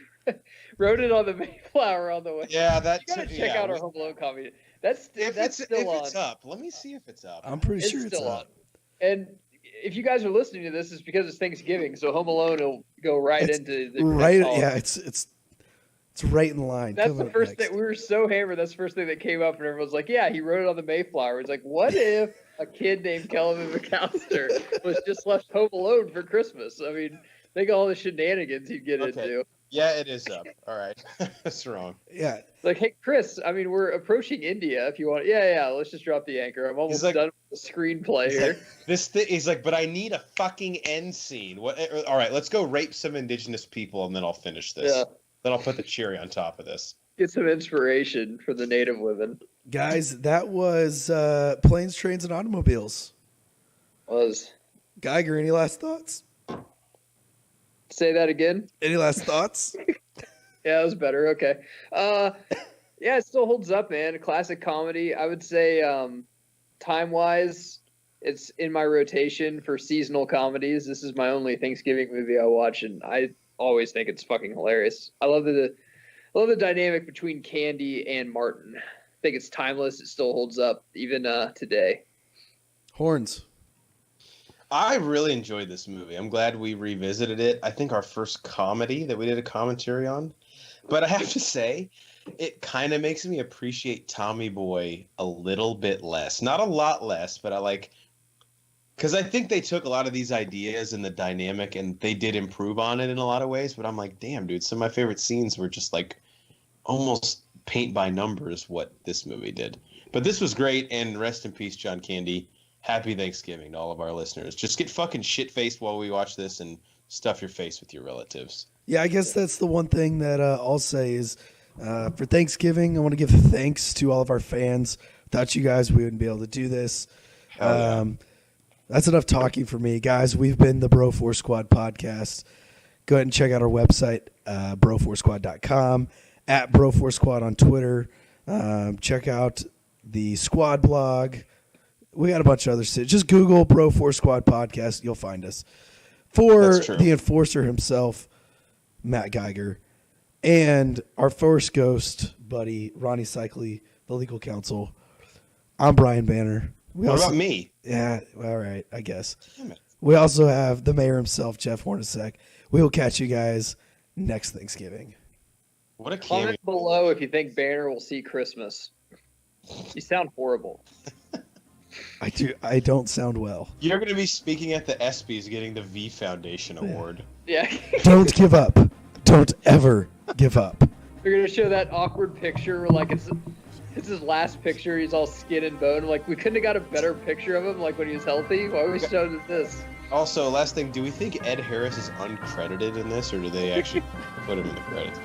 wrote it on the Mayflower on the way. Yeah, that. You gotta check out our Home Alone comedy. That's still on. It's up. Let me see if it's up. I'm pretty sure it's still up. on. And if you guys are listening to this, it's because it's Thanksgiving, so Home Alone will go right into the right. Yeah, it's right in line. That's the first thing. We were so hammered. That's the first thing that came up, and everyone's like, "Yeah, he wrote it on the Mayflower." It's like, what if a kid named Kelvin McAllister was just left home alone for Christmas? I mean, think of all the shenanigans he'd get into. Yeah, it is up. All right, that's wrong. Yeah, like, hey, Chris. I mean, we're approaching India. If you want, yeah. Let's just drop the anchor. I'm almost done with the screenplay here. He's like, but I need a fucking end scene. What? All right, let's go rape some indigenous people, and then I'll finish this. Yeah. Then I'll put the cherry on top of this. Get some inspiration for the native women. Guys, that was Planes, Trains, and Automobiles. Geiger, any last thoughts? Say that again. Any last thoughts? Yeah, that was better. Okay. Yeah, it still holds up, man. A classic comedy. I would say time-wise, it's in my rotation for seasonal comedies. This is my only Thanksgiving movie I watch, and I always think it's fucking hilarious. I love the dynamic between Candy and Martin. I think it's timeless. It still holds up even today. Horns. I really enjoyed this movie. I'm glad we revisited it. I think our first comedy that we did a commentary on. But I have to say, it kind of makes me appreciate Tommy Boy a little bit less. Not a lot less, but because I think they took a lot of these ideas and the dynamic and they did improve on it in a lot of ways. But I'm like, damn, dude, some of my favorite scenes were just like almost paint by numbers what this movie did. But this was great, and rest in peace, John Candy. Happy Thanksgiving to all of our listeners. Just get fucking shit-faced while we watch this and stuff your face with your relatives. Yeah, I guess that's the one thing that I'll say is for Thanksgiving, I want to give thanks to all of our fans. Without you guys, we wouldn't be able to do this. That's enough talking for me. Guys, we've been the Bro Force Squad podcast. Go ahead and check out our website, broforcesquad.com, at Bro Force Squad on Twitter. Check out the Squad blog. We got a bunch of other shit. Just Google Bro Force Squad podcast. You'll find us. For the enforcer himself, Matt Geiger, and our first ghost buddy, Ronnie Cycli, the legal counsel, I'm Brian Banner. What about me? Yeah, all right, I guess. Damn it. We also have the mayor himself, Jeff Hornacek. We will catch you guys next Thanksgiving. What a cameo. Comment below if you think Banner will see Christmas. You sound horrible. I don't sound well. You're going to be speaking at the ESPYs getting the V Foundation Award. Yeah. Don't give up. Don't ever give up. They're going to show that awkward picture where, like, it's his last picture. He's all skin and bone. Like, we couldn't have got a better picture of him, like, when he was healthy. Why are we showing this? Also, last thing, do we think Ed Harris is uncredited in this, or do they actually put him in the credits?